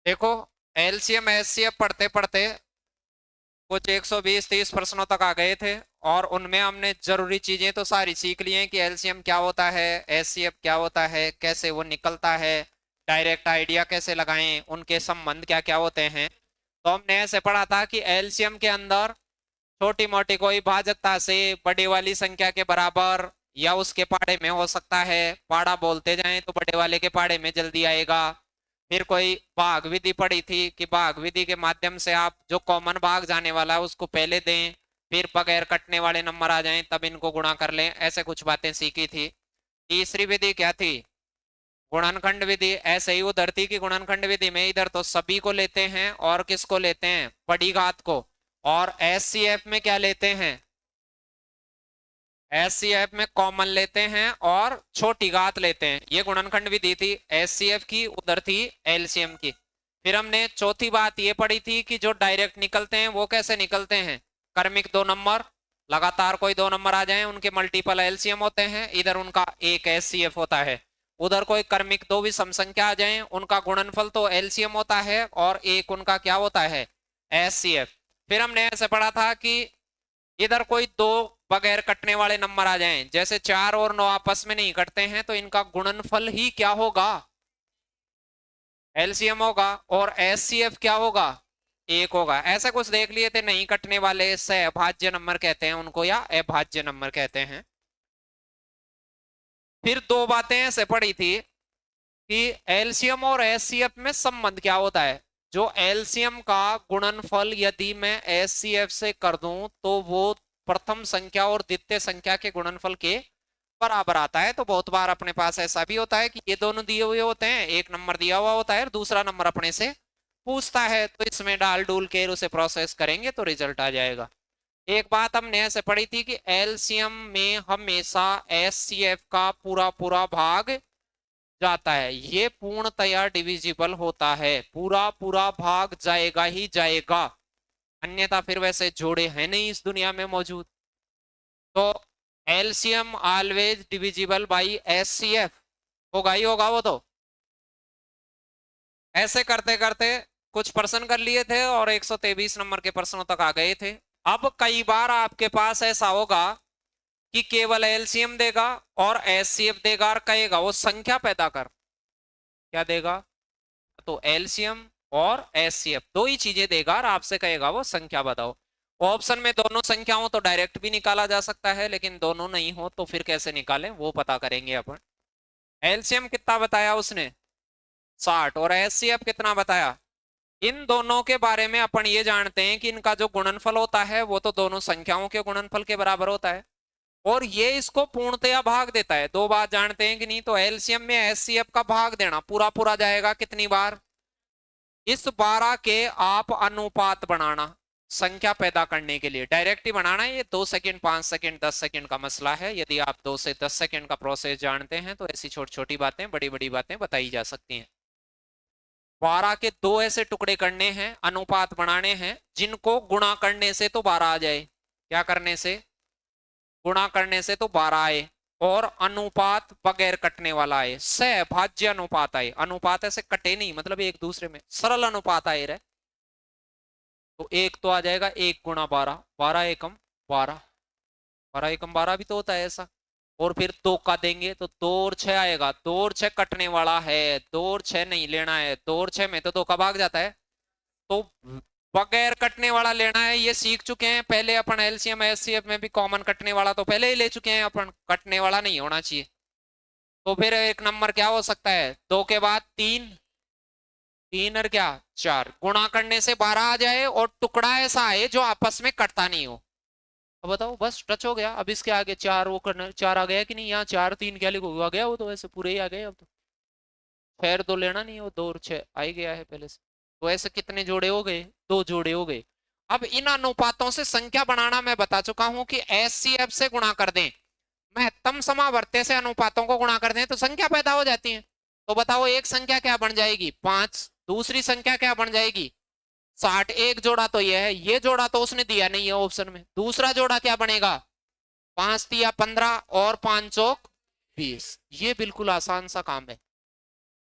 देखो, LCM HCF पढ़ते पढ़ते कुछ 120-30 प्रश्नों तक आ गए थे, और उनमें हमने जरूरी चीजें तो सारी सीख ली हैं कि एलसीएम क्या होता है, एचसीएफ क्या होता है, कैसे वो निकलता है, डायरेक्ट आइडिया कैसे लगाएं, उनके संबंध क्या क्या होते हैं। तो हमने ऐसे पढ़ा था कि एलसीएम के अंदर छोटी मोटी कोई भाजकता से बड़ी वाली संख्या के बराबर या उसके पाड़े में हो सकता है, पाड़ा बोलते जाएं तो बड़े वाले के पाड़े में जल्दी आएगा। फिर कोई भाग विधि पड़ी थी कि भाग विधि के माध्यम से आप जो कॉमन भाग जाने वाला है उसको पहले दें, फिर बगैर कटने वाले नंबर आ जाएं तब इनको गुणा कर लें, ऐसे कुछ बातें सीखी थी। तीसरी विधि क्या थी? गुणनखंड विधि। ऐसे ही उधर थी कि गुणनखंड विधि में इधर तो सभी को लेते हैं और किसको लेते हैं, बड़ी घात को। और एचसीएफ में क्या लेते हैं, एचसीएफ में कॉमन लेते हैं और छोटी घात लेते हैं। ये गुणनखंड विधि थी एचसीएफ की, उधर थी एलसीएम की। फिर हमने चौथी बात ये पढ़ी थी कि जो डायरेक्ट निकलते हैं वो कैसे निकलते हैं, क्रमिक दो नंबर, लगातार कोई दो नंबर आ जाए उनके मल्टीपल एलसीएम होते हैं, इधर उनका एक एचसीएफ होता है। उधर कोई क्रमिक दो भी सम संख्या आ जाए उनका गुणनफल तो एलसीएम होता है और एक उनका क्या होता है, एचसीएफ। फिर हमने ऐसे पढ़ा था कि इधर कोई दो बगैर कटने वाले नंबर आ जाएं, जैसे 4 और 9 आपस में नहीं कटते हैं तो इनका गुणनफल ही क्या होगा, एलसीएम होगा, और एचसीएफ क्या होगा, एक होगा। ऐसा कुछ देख लिए थे, नहीं कटने वाले सहभाज्य नंबर कहते हैं उनको या अभाज्य नंबर कहते हैं। फिर दो बातें ऐसे पड़ी थी कि एलसीएम और एचसीएफ में संबंध क्या होता है। जो एलसीएम का गुणनफल यदि मैं एचसीएफ से कर दूं तो वो प्रथम संख्या और द्वितीय संख्या के गुणनफल के बराबर आता है। तो बहुत बार अपने पास ऐसा भी होता है कि ये दोनों दिए हुए होते हैं, एक नंबर दिया हुआ होता है और दूसरा नंबर अपने से पूछता है, तो इसमें डाल डूल के उसे प्रोसेस करेंगे तो रिजल्ट आ जाएगा। एक बात हमने ऐसे पढ़ी थी कि एलसीएम में हमेशा एचसीएफ का पूरा पूरा भाग जाता है, ये पूर्णतया डिविजिबल होता है, पूरा पूरा भाग जाएगा ही जाएगा, अन्यथा फिर वैसे जोड़े हैं नहीं इस दुनिया में मौजूद। तो LCM always divisible by HCF होगा ही होगा वो तो। ऐसे करते करते कुछ प्रश्न कर लिए थे और 123 नंबर के प्रश्नों तक आ गए थे। अब कई बार आपके पास ऐसा होगा कि केवल एलसीएम देगा और एचसीएफ देगा और कहेगा वो संख्या पैदा कर, क्या देगा, तो एलसीएम और एचसीएफ दो ही चीजें देगा और आपसे कहेगा वो संख्या बताओ। ऑप्शन में दोनों संख्या हो तो डायरेक्ट भी निकाला जा सकता है, लेकिन दोनों नहीं हो तो फिर कैसे निकालें वो पता करेंगे अपन। एलसीएम कितना बताया उसने, 60, और एचसीएफ कितना बताया। इन दोनों के बारे में अपन ये जानते हैं कि इनका जो गुणनफल होता है वो तो दोनों संख्याओं के गुणनफल के बराबर होता है, और ये इसको पूर्णतया भाग देता है। दो बात जानते हैं कि नहीं, तो एलसीएम में एचसीएफ का भाग देना पूरा पूरा जाएगा कितनी बार, इस 12 के आप अनुपात बनाना संख्या पैदा करने के लिए, डायरेक्ट ही बनाना है। ये 2 सेकंड 5 सेकंड 10 सेकंड का मसला है, यदि आप 2 से 10 सेकंड का प्रोसेस जानते हैं तो ऐसी छोटी छोटी बातें बड़ी बड़ी बातें बताई जा सकती हैं। 12 के दो ऐसे टुकड़े करने हैं, अनुपात बनाने हैं, जिनको गुणा करने से तो 12 आ जाए, क्या करने से, गुणा करने से तो 12 आए, और अनुपात बगैर कटने वाला आए, सहभाज्य अनुपात आए, अनुपात ऐसे कटे नहीं, मतलब एक दूसरे में सरल अनुपात आए रहे। तो एक तो आ जाएगा 1 गुणा 12, 12 एकम 12, 12 एकम 12 भी तो होता है ऐसा। और फिर 2 का देंगे तो 2 और 6 आएगा, 2 और 6 कटने वाला है, 2 और 6 नहीं लेना है, 2 और 6 में तो 2 का भाग जाता है, तो बगैर कटने वाला लेना है। ये सीख चुके हैं पहले अपन, एलसीएम एचसीएफ में भी कॉमन कटने वाला तो पहले ही ले चुके हैं अपन, कटने वाला नहीं होना चाहिए। तो फिर एक नंबर क्या हो सकता है, 2 के बाद 3, 3 और क्या 4, गुणा करने से 12 आ जाए और टुकड़ा ऐसा आए जो आपस में कटता नहीं हो। अब बताओ, बस टच हो गया। अब इसके आगे 4 वो करना, 4 आ गया कि नहीं, यहाँ 4 3 क्या लिखो, आ गया वो तो, ऐसे पूरे ही आ गए। अब तो खैर 2 लेना नहीं है, वो 2 और 6 आ ही गया है पहले से। तो ऐसे कितने जोड़े हो गए, 2 जोड़े हो गए। अब इन अनुपातों से संख्या बनाना मैं बता चुका हूं कि एचसीएफ से गुणा कर दें, महत्तम समावर्त्य से अनुपातों को गुणा कर दें तो संख्या पैदा हो जाती है। तो बताओ एक संख्या क्या बन जाएगी, 5, दूसरी संख्या क्या बन जाएगी, 60। एक जोड़ा तो ये है, ये जोड़ा तो उसने दिया नहीं है ऑप्शन में, दूसरा जोड़ा क्या बनेगा, 5 तिया 15 और 5 चौक 20। ये बिल्कुल आसान सा काम है।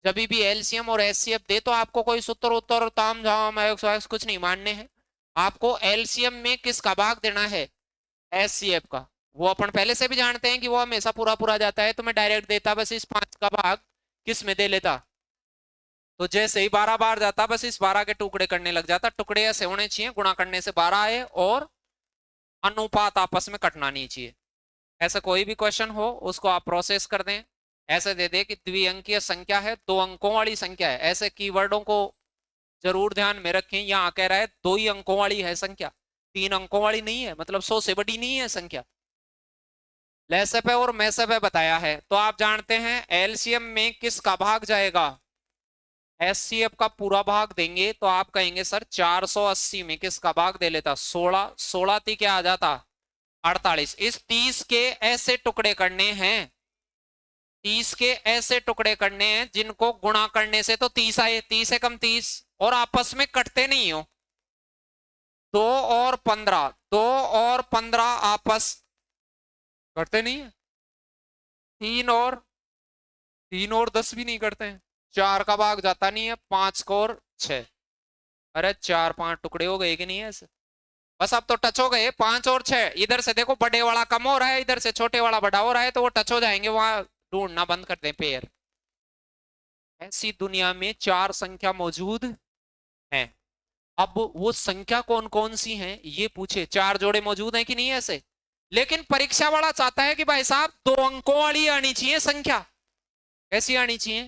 जब भी एलसीएम और एचसीएफ दे तो आपको कोई सूत्र उत्तर ताम झाम एक्स वाक्स कुछ नहीं मानने हैं। आपको एलसीएम में किसका भाग देना है, एचसीएफ का। वो अपन पहले से भी जानते हैं कि वो हमेशा पूरा पूरा जाता है, तो मैं डायरेक्ट देता बस इस 5 का भाग किस में दे लेता, तो जैसे ही 12 बार जाता बस इस 12 के टुकड़े करने लग जाता। टुकड़े ऐसे होने चाहिए गुणा करने से 12 आए और अनुपात आपस में कटना नहीं चाहिए। ऐसा कोई भी क्वेश्चन हो उसको आप प्रोसेस कर दें, ऐसे दे दे कि द्विअंकीय संख्या है, 2 अंकों वाली संख्या है, ऐसे कीवर्डों को जरूर ध्यान में रखें। यहाँ कह रहा है 2 ही अंकों वाली है संख्या, 3 अंकों वाली नहीं है, मतलब 100 से बड़ी नहीं है संख्या। लेसेपे और मेसेपे बताया है, तो आप जानते हैं एलसीएम में किसका भाग जाएगा, एचसीएफ का पूरा भाग देंगे। तो आप कहेंगे सर 480 में किसका भाग दे लेता, 16, 16 थी क्या आ जाता 48। इस 30 के ऐसे टुकड़े करने हैं, 30 के ऐसे टुकड़े करने हैं जिनको गुणा करने से तो 30 आए, 30 से कम 30 और आपस में कटते नहीं हो। 2 और 15, 2 और 15 आपस करते नहीं है, 3 और 10 भी नहीं करते हैं, 4 का भाग जाता नहीं है, 5 को और 6, अरे 4-5 टुकड़े हो गए कि नहीं है ऐसे, बस अब तो टच हो गए 5 और 6। इधर से देखो बड़े वाला कम हो रहा है, इधर से छोटे वाला बड़ा हो रहा है, तो वो टच हो जाएंगे, वहां ढूंढना बंद कर दें पेयर। ऐसी दुनिया में 4 संख्या मौजूद है। अब वो संख्या कौन कौन सी हैं ये पूछे, 4 जोड़े मौजूद हैं कि नहीं ऐसे, लेकिन परीक्षा वाला चाहता है कि भाई साहब 2 अंकों वाली आनी चाहिए संख्या। कैसी आनी चाहिए,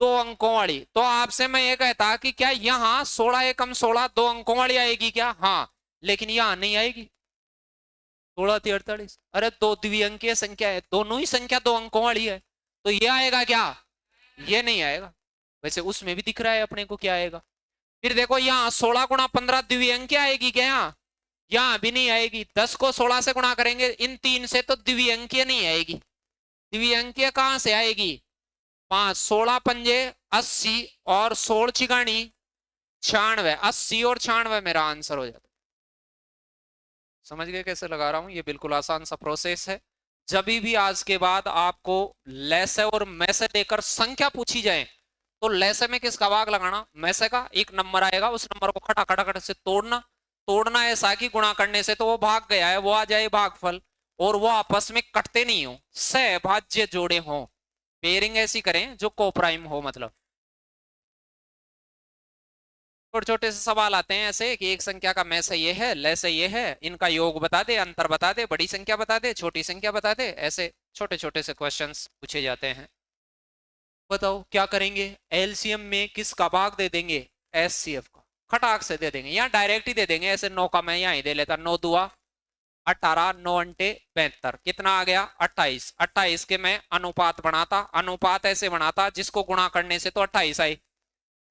2 अंकों वाली। तो आपसे मैं ये कहता कि क्या यहाँ 16 एकम 16 2 अंकों वाली आएगी क्या, हाँ, लेकिन यहाँ नहीं आएगी, 16 थी 48, अरे 2 द्विअंकीय संख्या है, दोनों ही संख्या 2 अंकों वाली है, तो ये आएगा क्या, ये नहीं आएगा। वैसे उसमें भी दिख रहा है अपने को क्या आएगा। फिर देखो यहाँ 16 गुणा 15 द्विअंकीय आएगी क्या, यहाँ भी नहीं आएगी। 10 को 16 से गुणा करेंगे इन 3 से तो द्विअंकीय नहीं आएगी। द्विअंकीय कहां से आएगी, 5, 16 पंजे 80 और 16 छिगानी 96, 80 और 96 मेरा आंसर हो जाता। समझ गए कैसे लगा रहा हूं, ये बिल्कुल आसान सा प्रोसेस है। जब भी आज के बाद आपको लेसे और मैसे देकर संख्या पूछी जाए तो लेसे में किसका भाग लगाना, मैसे का। एक नंबर आएगा उस नंबर को खटाखट से तोड़ना ऐसा कि गुणा करने से तो वो भाग गया है, वो आ जाए भागफल, और वो आपस में कटते नहीं हो, सहभाज्य जोड़े हों, पेयरिंग ऐसी करें जो कोप्राइम हो। मतलब छोटे छोटे से सवाल आते हैं ऐसे कि एक संख्या का मैसे ये है, लेसे ये है, इनका योग बता दे, अंतर बता दे, बड़ी संख्या बता दे, छोटी संख्या बता दे, ऐसे छोटे छोटे से क्वेश्चंस पूछे जाते हैं। बताओ क्या करेंगे, एलसीएम में किसका भाग दे देंगे, एचसीएफ का, खटाक से दे देंगे, या डायरेक्ट ही दे देंगे। ऐसे 9 का मैं यहाँ ही दे लेता, 9 दुआ 18, 9 अंटे 72, कितना आ गया 28। 28 के मैं अनुपात बनाता, अनुपात ऐसे बनाता जिसको गुणा करने से तो 28 आए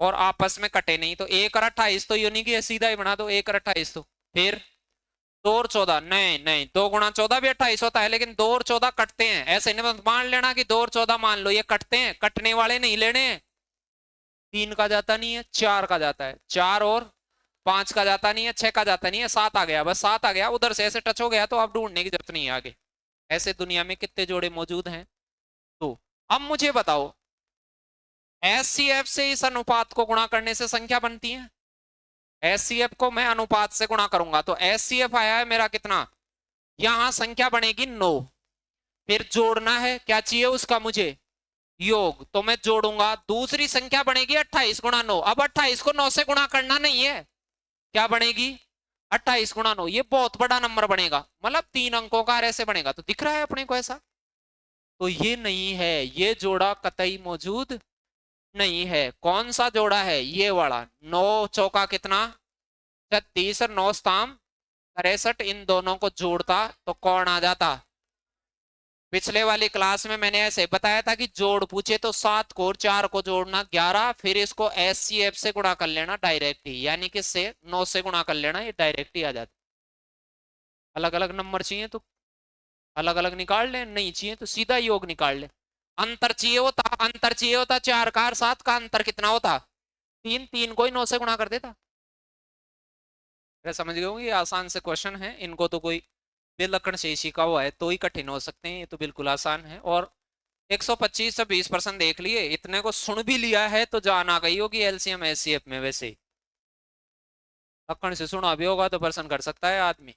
और आपस में कटे नहीं, तो 1 और 28 तो यूनिक है, सीधा ही बना दो 1 और 28। तो फिर 2 और 14, नहीं 2 गुणा 14 भी 28 होता है, लेकिन 2 और 14 कटते हैं। ऐसे नहीं मान लेना कि 2 और 14 मान लो ये कटते हैं, कटने वाले नहीं लेने। 3 का जाता नहीं है, 4 का जाता है, 4 और 5 का जाता नहीं है, 6 का जाता नहीं है, 7 आ गया, बस 7 आ गया, उधर से ऐसे टच हो गया तो आप ढूंढने की जरूरत नहीं है आगे। ऐसे दुनिया में कितने जोड़े मौजूद हैं। तो अब मुझे बताओ एचसीएफ से इस अनुपात को गुणा करने से संख्या बनती है, एचसीएफ को मैं अनुपात से गुणा करूंगा तो एचसीएफ आया है मेरा कितना, यहां संख्या बनेगी 9। फिर जोड़ना है, क्या चाहिए उसका मुझे, योग, तो मैं जोड़ूंगा, दूसरी संख्या बनेगी 28 गुणा 9। अब 28 को 9 से गुणा करना नहीं है, क्या बनेगी 28 गुणा 9, ये बहुत बड़ा नंबर बनेगा, मतलब 3 अंकों का ऐसे बनेगा। तो दिख रहा है अपने को ऐसा, तो ये नहीं है, ये जोड़ा कतई मौजूद नहीं है। कौन सा जोड़ा है, ये वाला, 9 चौका कितना 36 और 9 स्ताम 63, इन दोनों को जोड़ता तो कौन आ जाता। पिछले वाली क्लास में मैंने ऐसे बताया था कि जोड़ पूछे तो 7 को और 4 को जोड़ना 11, फिर इसको एचसीएफ से गुणा कर लेना डायरेक्ट ही, यानी कि से 9 से गुणा कर लेना, ये डायरेक्ट ही आ जाता। अलग अलग नंबर चाहिए तो अलग अलग निकाल ले, नहीं चाहिए तो सीधा योग निकाल ले। अंतर चाहिए होता 4 का और 7 का अंतर कितना होता 3, 3 को ही 9 से गुणा कर देता। समझ गए होंगे, ये आसान से क्वेश्चन है, इनको तो कोई बेलखण से सीखा हुआ है तो ही कठिन हो सकते हैं, ये तो बिल्कुल आसान है। और 125 से 20% देख लिए, इतने को सुन भी लिया है तो जान आ गई होगी एलसीएम एचसीएफ में। वैसे ही अक्कड़ से सुना भी होगा तो पर्सन कर सकता है आदमी।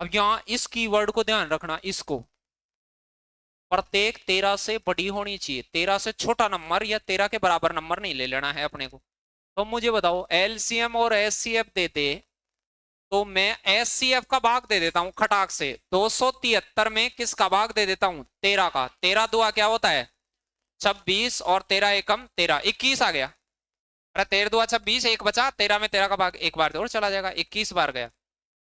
अब यहां इस कीवर्ड को ध्यान रखना, इसको प्रत्येक 13 से बड़ी होनी चाहिए, 13 से छोटा नंबर या 13 के बराबर नंबर नहीं ले लेना है अपने को। तो मुझे बताओ एलसीएम और एचसीएफ देते तो मैं एचसीएफ का भाग दे देता हूं खटाक से। 273 में किसका भाग दे देता हूं? 13 का। 13 दुआ क्या होता है? 26 और 13 एकम 13, 21 आ गया। अरे 13 दुआ 26, एक बचा, 13 में 13 का भाग एक बार और चला जाएगा, 21 बार गया।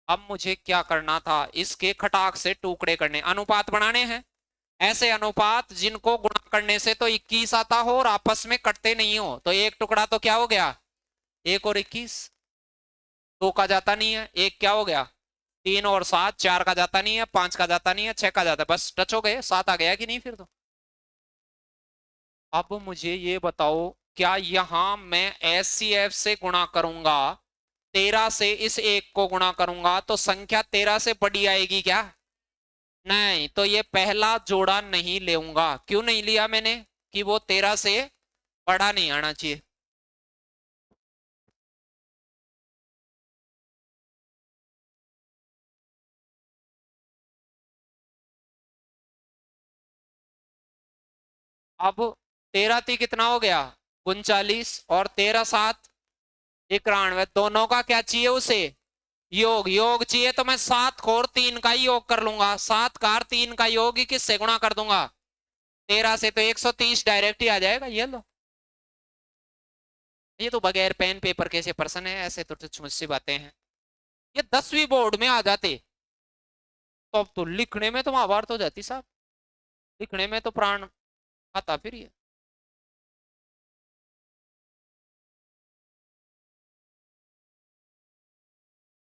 अब मुझे क्या करना था? इसके खटाक से टुकड़े करने, अनुपात बनाने हैं। ऐसे अनुपात जिनको गुणा करने से तो 21 आता हो और आपस में कटते नहीं हो। तो एक टुकड़ा तो क्या हो गया? 1 और 21, 2 का जाता नहीं है। एक क्या हो गया? 3 और 7, 4 का जाता नहीं है, 5 का जाता नहीं है, 6 का जाता है, बस टच हो गए, 7 आ गया कि नहीं फिर तो। अब मुझे ये बताओ, क्या यहां मैं एचसीएफ से गुणा करूंगा, 13 से इस एक को गुणा करूंगा तो संख्या 13 से बड़ी आएगी क्या? नहीं, तो ये पहला जोड़ा नहीं लेऊंगा। क्यों नहीं लिया मैंने? कि वो 13 से बड़ा नहीं आना चाहिए। अब 13 थी कितना हो गया? 39, और 13 7 91, दोनों का क्या चाहिए उसे? योग। योग चाहिए तो मैं 7 को और 3 का ही योग कर लूंगा। 7 का और 3 का योग ही किससे गुणा कर दूंगा? 13 से। तो 130 डायरेक्ट ही आ जाएगा। ये लो, ये तो बगैर पेन पेपर कैसे पर्सन है, ऐसे तो मुझसे बातें हैं। ये 10वीं बोर्ड में आ जाते तो अब तो लिखने में तो महाभारत हो जाती साहब, लिखने में तो प्राण आता फिर ये।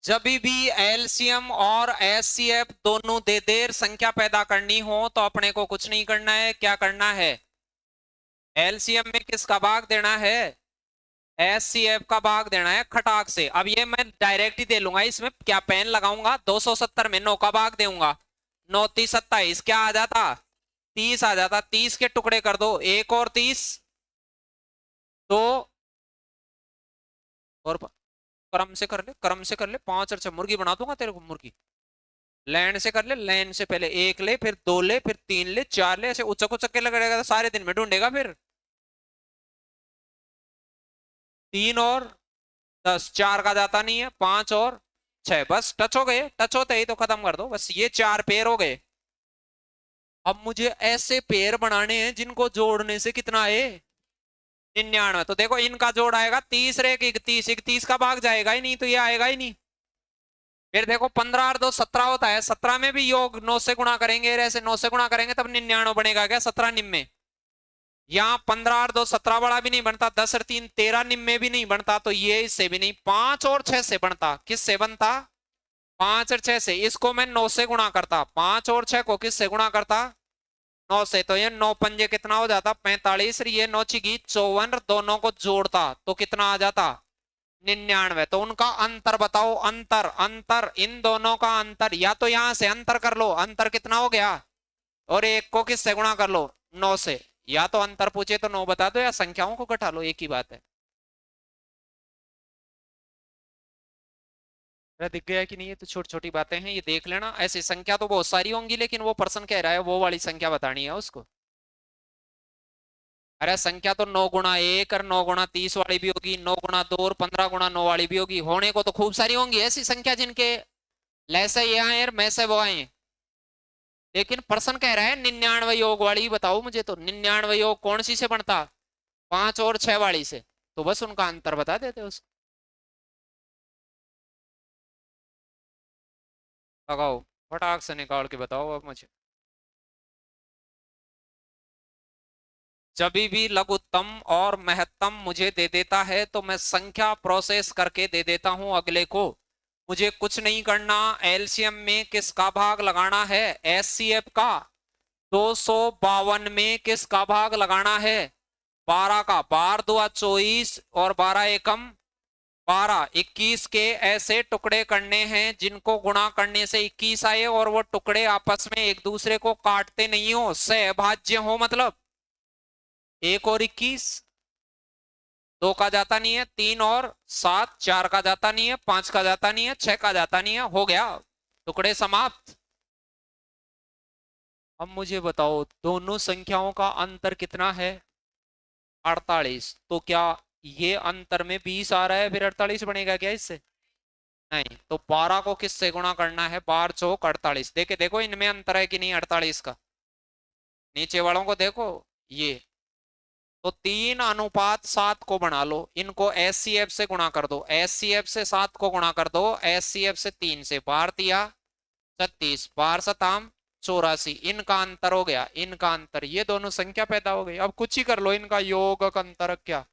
जब भी एलसीएम और एचसीएफ दोनों दे देर संख्या पैदा करनी हो तो अपने को कुछ नहीं करना है। क्या करना है? एलसीएम में किसका भाग देना है? एचसीएफ का भाग देना है खटाक से। अब ये मैं डायरेक्ट ही दे लूंगा, इसमें क्या पेन लगाऊंगा? 270 में 9 का भाग दूंगा, 9 30 27, क्या आ जाता? 30 आ जाता। 30 के टुकड़े कर दो, 1 और 30, 2 और क्रम से कर ले, क्रम से कर ले, 5 और 6 मुर्गी बना दूंगा तेरे को, मुर्गी। लैंड से कर ले, लैंड से पहले 1 ले, फिर 2 ले, फिर 3 ले, 4 ले, ऐसे उचक उचक के लगेगा तो सारे दिन में ढूंढेगा फिर। 3 और 10, 4 का जाता नहीं है, 5 और 6, बस टच हो गए। टच होते ही तो खत्म कर दो, बस ये 4 पेयर हो गए। अब मुझे ऐसे पेयर बनाने हैं जिनको जोड़ने से कितना आए? 99। तो देखो इनका जोड़ आएगा 30 रे 31, 31 का भाग जाएगा ही नहीं तो ये आएगा ही नहीं। फिर देखो 15 और 2 17 होता है, 17 में भी योग 9 से गुणा करेंगे, ऐसे 9 से गुणा करेंगे तब 99 बनेगा क्या? 17 निम्मे। यहाँ 15 और 2 17 बड़ा भी नहीं बनता, 10 और 3 13 निम्मे भी नहीं बनता, तो ये इससे भी नहीं। 5 और 6 से बनता, किससे बनता? 5 और 6 से। इसको मैं 9 से गुणा करता, 5 और 6 को किससे गुणा करता? 9 से। तो ये 9 पंजे कितना हो जाता? 45, ये 9 चिगी 54, दोनों को जोड़ता तो कितना आ जाता? 99। तो उनका अंतर बताओ, अंतर। अंतर इन दोनों का अंतर, या तो यहां से अंतर कर लो, अंतर कितना हो गया, और एक को किससे गुणा कर लो? 9 से। या तो अंतर पूछे तो 9 बता दो, या संख्याओं को घटा लो, एक ही बात है। दिख गया कि नहीं? ये तो छोटी छोटी बातें हैं, ये देख लेना। ऐसी संख्या तो बहुत सारी होंगी, लेकिन वो पर्सन कह रहा है वो वाली संख्या बतानी है उसको। अरे संख्या तो 9 गुणा 1 और 9 गुणा 30 वाली भी होगी, 9 गुणा 2 और 15 गुणा 9 वाली भी होगी। होने को तो खूब सारी होंगी ऐसी संख्या जिनके लैसे ये आए और मैसे वो आए, लेकिन पर्सन कह रहा है 99 योग वाली बताओ मुझे। तो 99 योग कौन सी से बनता? 5 और 6 वाली से। तो बस उनका अंतर बता देते उसको। लगाओ, फटाक से निकाल के बताओ अब मुझे। जब भी लघुत्तम और महत्तम मुझे दे देता है तो मैं संख्या प्रोसेस करके दे देता हूं अगले को। मुझे कुछ नहीं करना। एलसीएम में किसका भाग लगाना है? एचसीएफ का। 252 में किसका भाग लगाना है? 12 का। 12 2 24 और 12 एकम 12 21 के ऐसे टुकड़े करने हैं जिनको गुणा करने से 21 आए और वो टुकड़े आपस में एक दूसरे को काटते नहीं हो, सहभाज्य हो। मतलब 1 और 21, 2 का जाता नहीं है, 3 और 7, 4 का जाता नहीं है, 5 का जाता नहीं है, 6 का जाता नहीं है, हो गया, टुकड़े समाप्त। अब मुझे बताओ दोनों संख्याओं का अंतर कितना है? 48। तो क्या ये अंतर में 20 आ रहा है, फिर 48 बनेगा क्या इससे? नहीं। तो 12 को किससे गुणा करना है? 12 चौक 48। देखे देखो इनमें अंतर है कि नहीं 48 का? नीचे वालों को देखो ये। तो 3:7 को बना लो, इनको एचसीएफ से गुणा कर दो, एचसीएफ से 7 को गुणा कर दो, एचसीएफ से 3 से, 12 तिया 36, 12 सताम 84, इनका अंतर हो गया, इनका अंतर, ये दोनों संख्या पैदा हो गई। अब कुछ ही कर लो, इनका योग का अंतर क्या?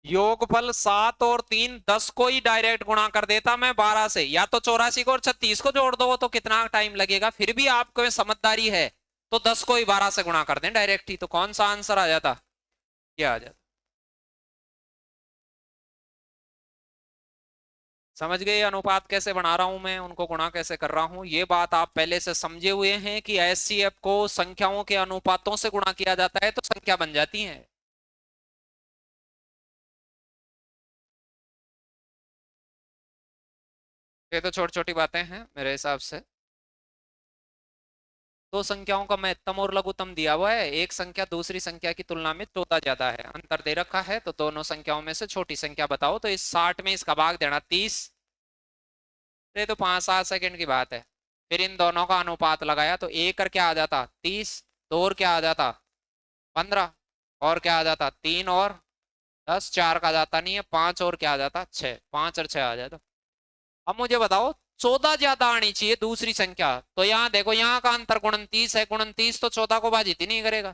योगफल 7 और 3 10 को ही डायरेक्ट गुणा कर देता मैं 12 से, या तो 84 को और 36 को जोड़ दो, तो कितना टाइम लगेगा? फिर भी आपको में समझदारी है तो 10 को ही 12 से गुणा कर दें डायरेक्ट ही, तो कौन सा आंसर आ जाता? क्या आ जाता? समझ गए अनुपात कैसे बना रहा हूं मैं, उनको गुणा कैसे कर रहा हूं? ये बात आप पहले से समझे हुए हैं कि एचसीएफ को संख्याओं के अनुपातों से गुणा किया जाता है तो संख्या बन जाती है। ये तो छोटी छोटी बातें हैं मेरे हिसाब से। दो संख्याओं का महत्तम और लघुत्तम दिया हुआ है, एक संख्या दूसरी संख्या की तुलना में 14 ज्यादा है, अंतर दे रखा है, तो दोनों संख्याओं में से छोटी संख्या बताओ। तो इस 60 में इसका भाग देना 30, ये तो 5-7 सेकंड की बात है। फिर इन दोनों का अनुपात लगाया तो एक कर क्या आ जाता? 30, 2 और क्या आ जाता? 15, और क्या आ जाता? 3 और 10, 4 का जाता नहीं है, 5 और क्या आ जाता? 6, 5 और 6 आ जाता। अब मुझे बताओ 14 ज्यादा आनी चाहिए दूसरी संख्या, तो यहाँ देखो यहाँ का अंतर 29 है, 29 तो 14 को भाजित ही नहीं करेगा।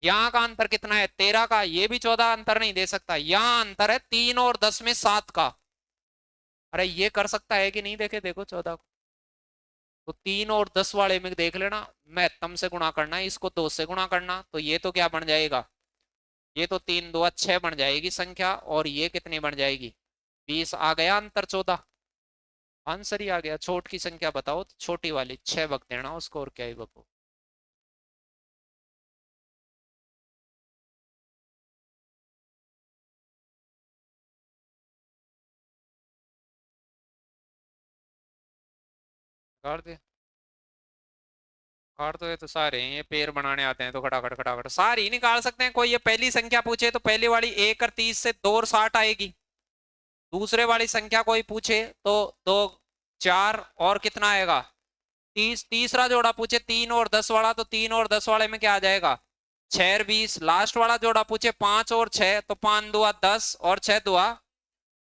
यहाँ का अंतर कितना है? 13 का, ये भी 14 अंतर नहीं दे सकता। यहाँ अंतर है 3 और 10 में 7 का, अरे ये कर सकता है कि नहीं? देखे देखो 14 को, तो 3 और 10 वाले में देख लेना, महत्तम से गुणा करना है, इसको 2 से गुणा करना, तो ये तो क्या बन जाएगा? ये तो 3 2 6 बन जाएगी संख्या, और ये कितनी बन जाएगी? 20 आ गया अंतर 14, आंसर ही आ गया। छोट की संख्या बताओ, तो छोटी वाली 6 बक देना उसको, और क्या ही बको। काट दे, काट दो, ये तो सारे हैं, ये पेड़ बनाने आते हैं तो खटाखट खटाखट सारी ही निकाल सकते हैं। कोई ये पहली संख्या पूछे तो पहली वाली 1 और 30 से 2 और 60 आएगी। दूसरे वाली संख्या कोई पूछे तो 2 4 और कितना आएगा? 30। तीसरा जोड़ा पूछे 3 और 10 वाला, तो 3 और 10 वाले में क्या आ जाएगा? 6 और 20। लास्ट वाला जोड़ा पूछे 5 और 6, तो 5 दुआ 10 और 6 दुआ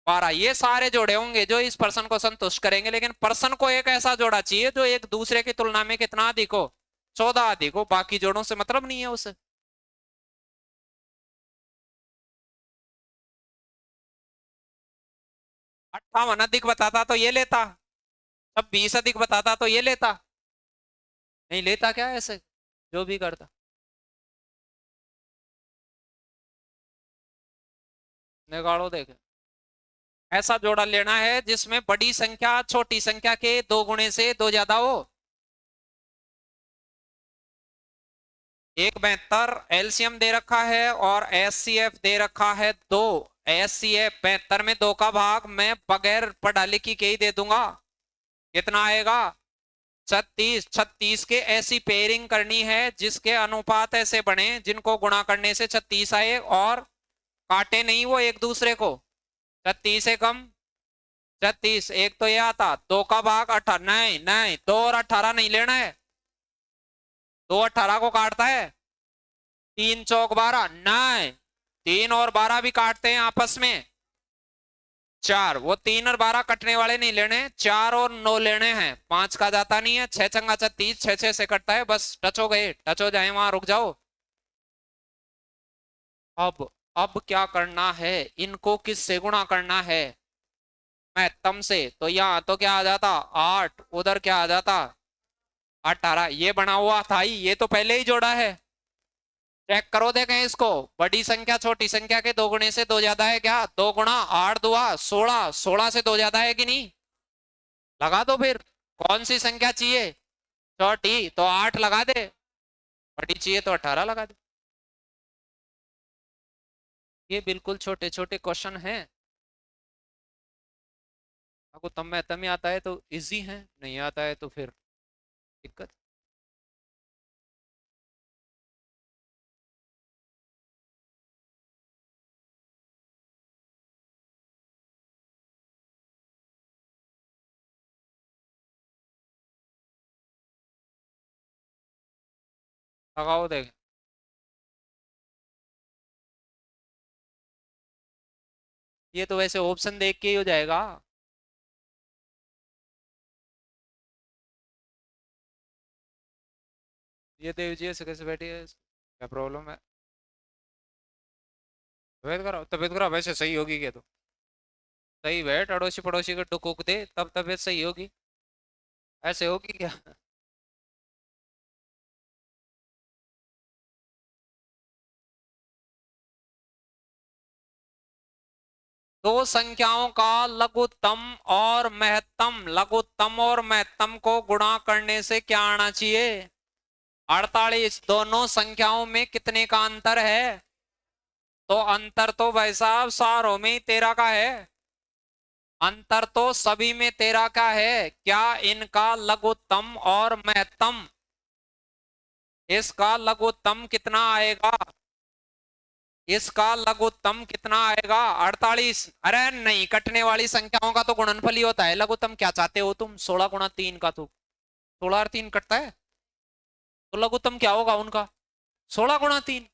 12। ये सारे जोड़े होंगे जो इस पर्सन को संतुष्ट करेंगे, लेकिन पर्सन को एक ऐसा जोड़ा चाहिए जो एक दूसरे की तुलना में कितना अधिक हो? 14 अधिक हो, बाकी जोड़ों से मतलब नहीं है उसे। 58 अधिक बताता तो ये लेता, अब 20 अधिक बताता तो ये लेता, नहीं लेता क्या ऐसे? जो भी करता। निकालो देखे। ऐसा जोड़ा लेना है जिसमें बड़ी संख्या छोटी संख्या के 2 गुणे से 2 ज्यादा हो। 1 72 एलसीएम दे रखा है और एचसीएफ दे रखा है 2। एचसीएफ 72 में 2 का भाग मैं बगैर पढ़ा लिखी के ही दे दूंगा, कितना आएगा? 36। 36 के ऐसी पेयरिंग करनी है जिसके अनुपात ऐसे बने जिनको गुणा करने से 36 आए और काटे नहीं वो एक दूसरे को। 36 से कम 36, एक तो ये आता, 2 का भाग 18, नहीं नहीं 2 और 18 नहीं लेना है, 2 18 को काटता है, 3 चौक 12, नहीं 3 और 12 भी काटते हैं आपस में, 4, वो 3 और 12 कटने वाले नहीं लेने, 4 और 9 लेने हैं, 5 का जाता नहीं है, 6 चंगा 36, 6 6 से कटता है, बस टच हो गए, टच हो जाए वहां रुक जाओ। अब क्या करना है? इनको किससे गुणा करना है? महत्तम से, तो यहाँ तो क्या आ जाता? 8, उधर क्या आ जाता? 18। ये बना हुआ था ही, ये तो पहले ही जोड़ा है, चेक करो देखें इसको। बड़ी संख्या छोटी संख्या के दो गुणे से दो ज्यादा है क्या? दो गुणा आठ दुआ 16, 16 से दो ज्यादा है कि नहीं? लगा दो फिर। कौन सी संख्या चाहिए? छोटी, तो 8 लगा दे। बड़ी चाहिए तो 18 लगा दे। ये बिल्कुल छोटे छोटे क्वेश्चन हैं। आपको तब में तब में आता है तो इजी है, नहीं आता है तो फिर दिक्कत। लगाओ देख। ये तो वैसे ऑप्शन देख के ही हो जाएगा। ये देव जी ऐसे कैसे बैठी है, क्या प्रॉब्लम है? तबीयत खराब वैसे सही होगी क्या? तो सही बैठ, अड़ोसी पड़ोसी को टुक दे तब तबीयत सही होगी। ऐसे होगी क्या? दो संख्याओं का लघुत्तम और महत्तम, लघुत्तम और महत्तम को गुणा करने से क्या आना चाहिए? 48। दोनों संख्याओं में कितने का अंतर है? तो अंतर तो भाई साहब सारों में ही 13 का है। अंतर तो सभी में 13 का है। क्या इनका लघुत्तम और महत्तम, इसका लघुत्तम कितना आएगा? इसका लघुत्तम कितना आएगा? 48। अरे नहीं, कटने वाली संख्याओं का तो गुणनफल ही होता है लघुत्तम। क्या चाहते हो तुम? 16 गुणा 3 का तो 16 और 3 कटता है, तो लघुत्तम क्या होगा उनका? 16 गुणा 3।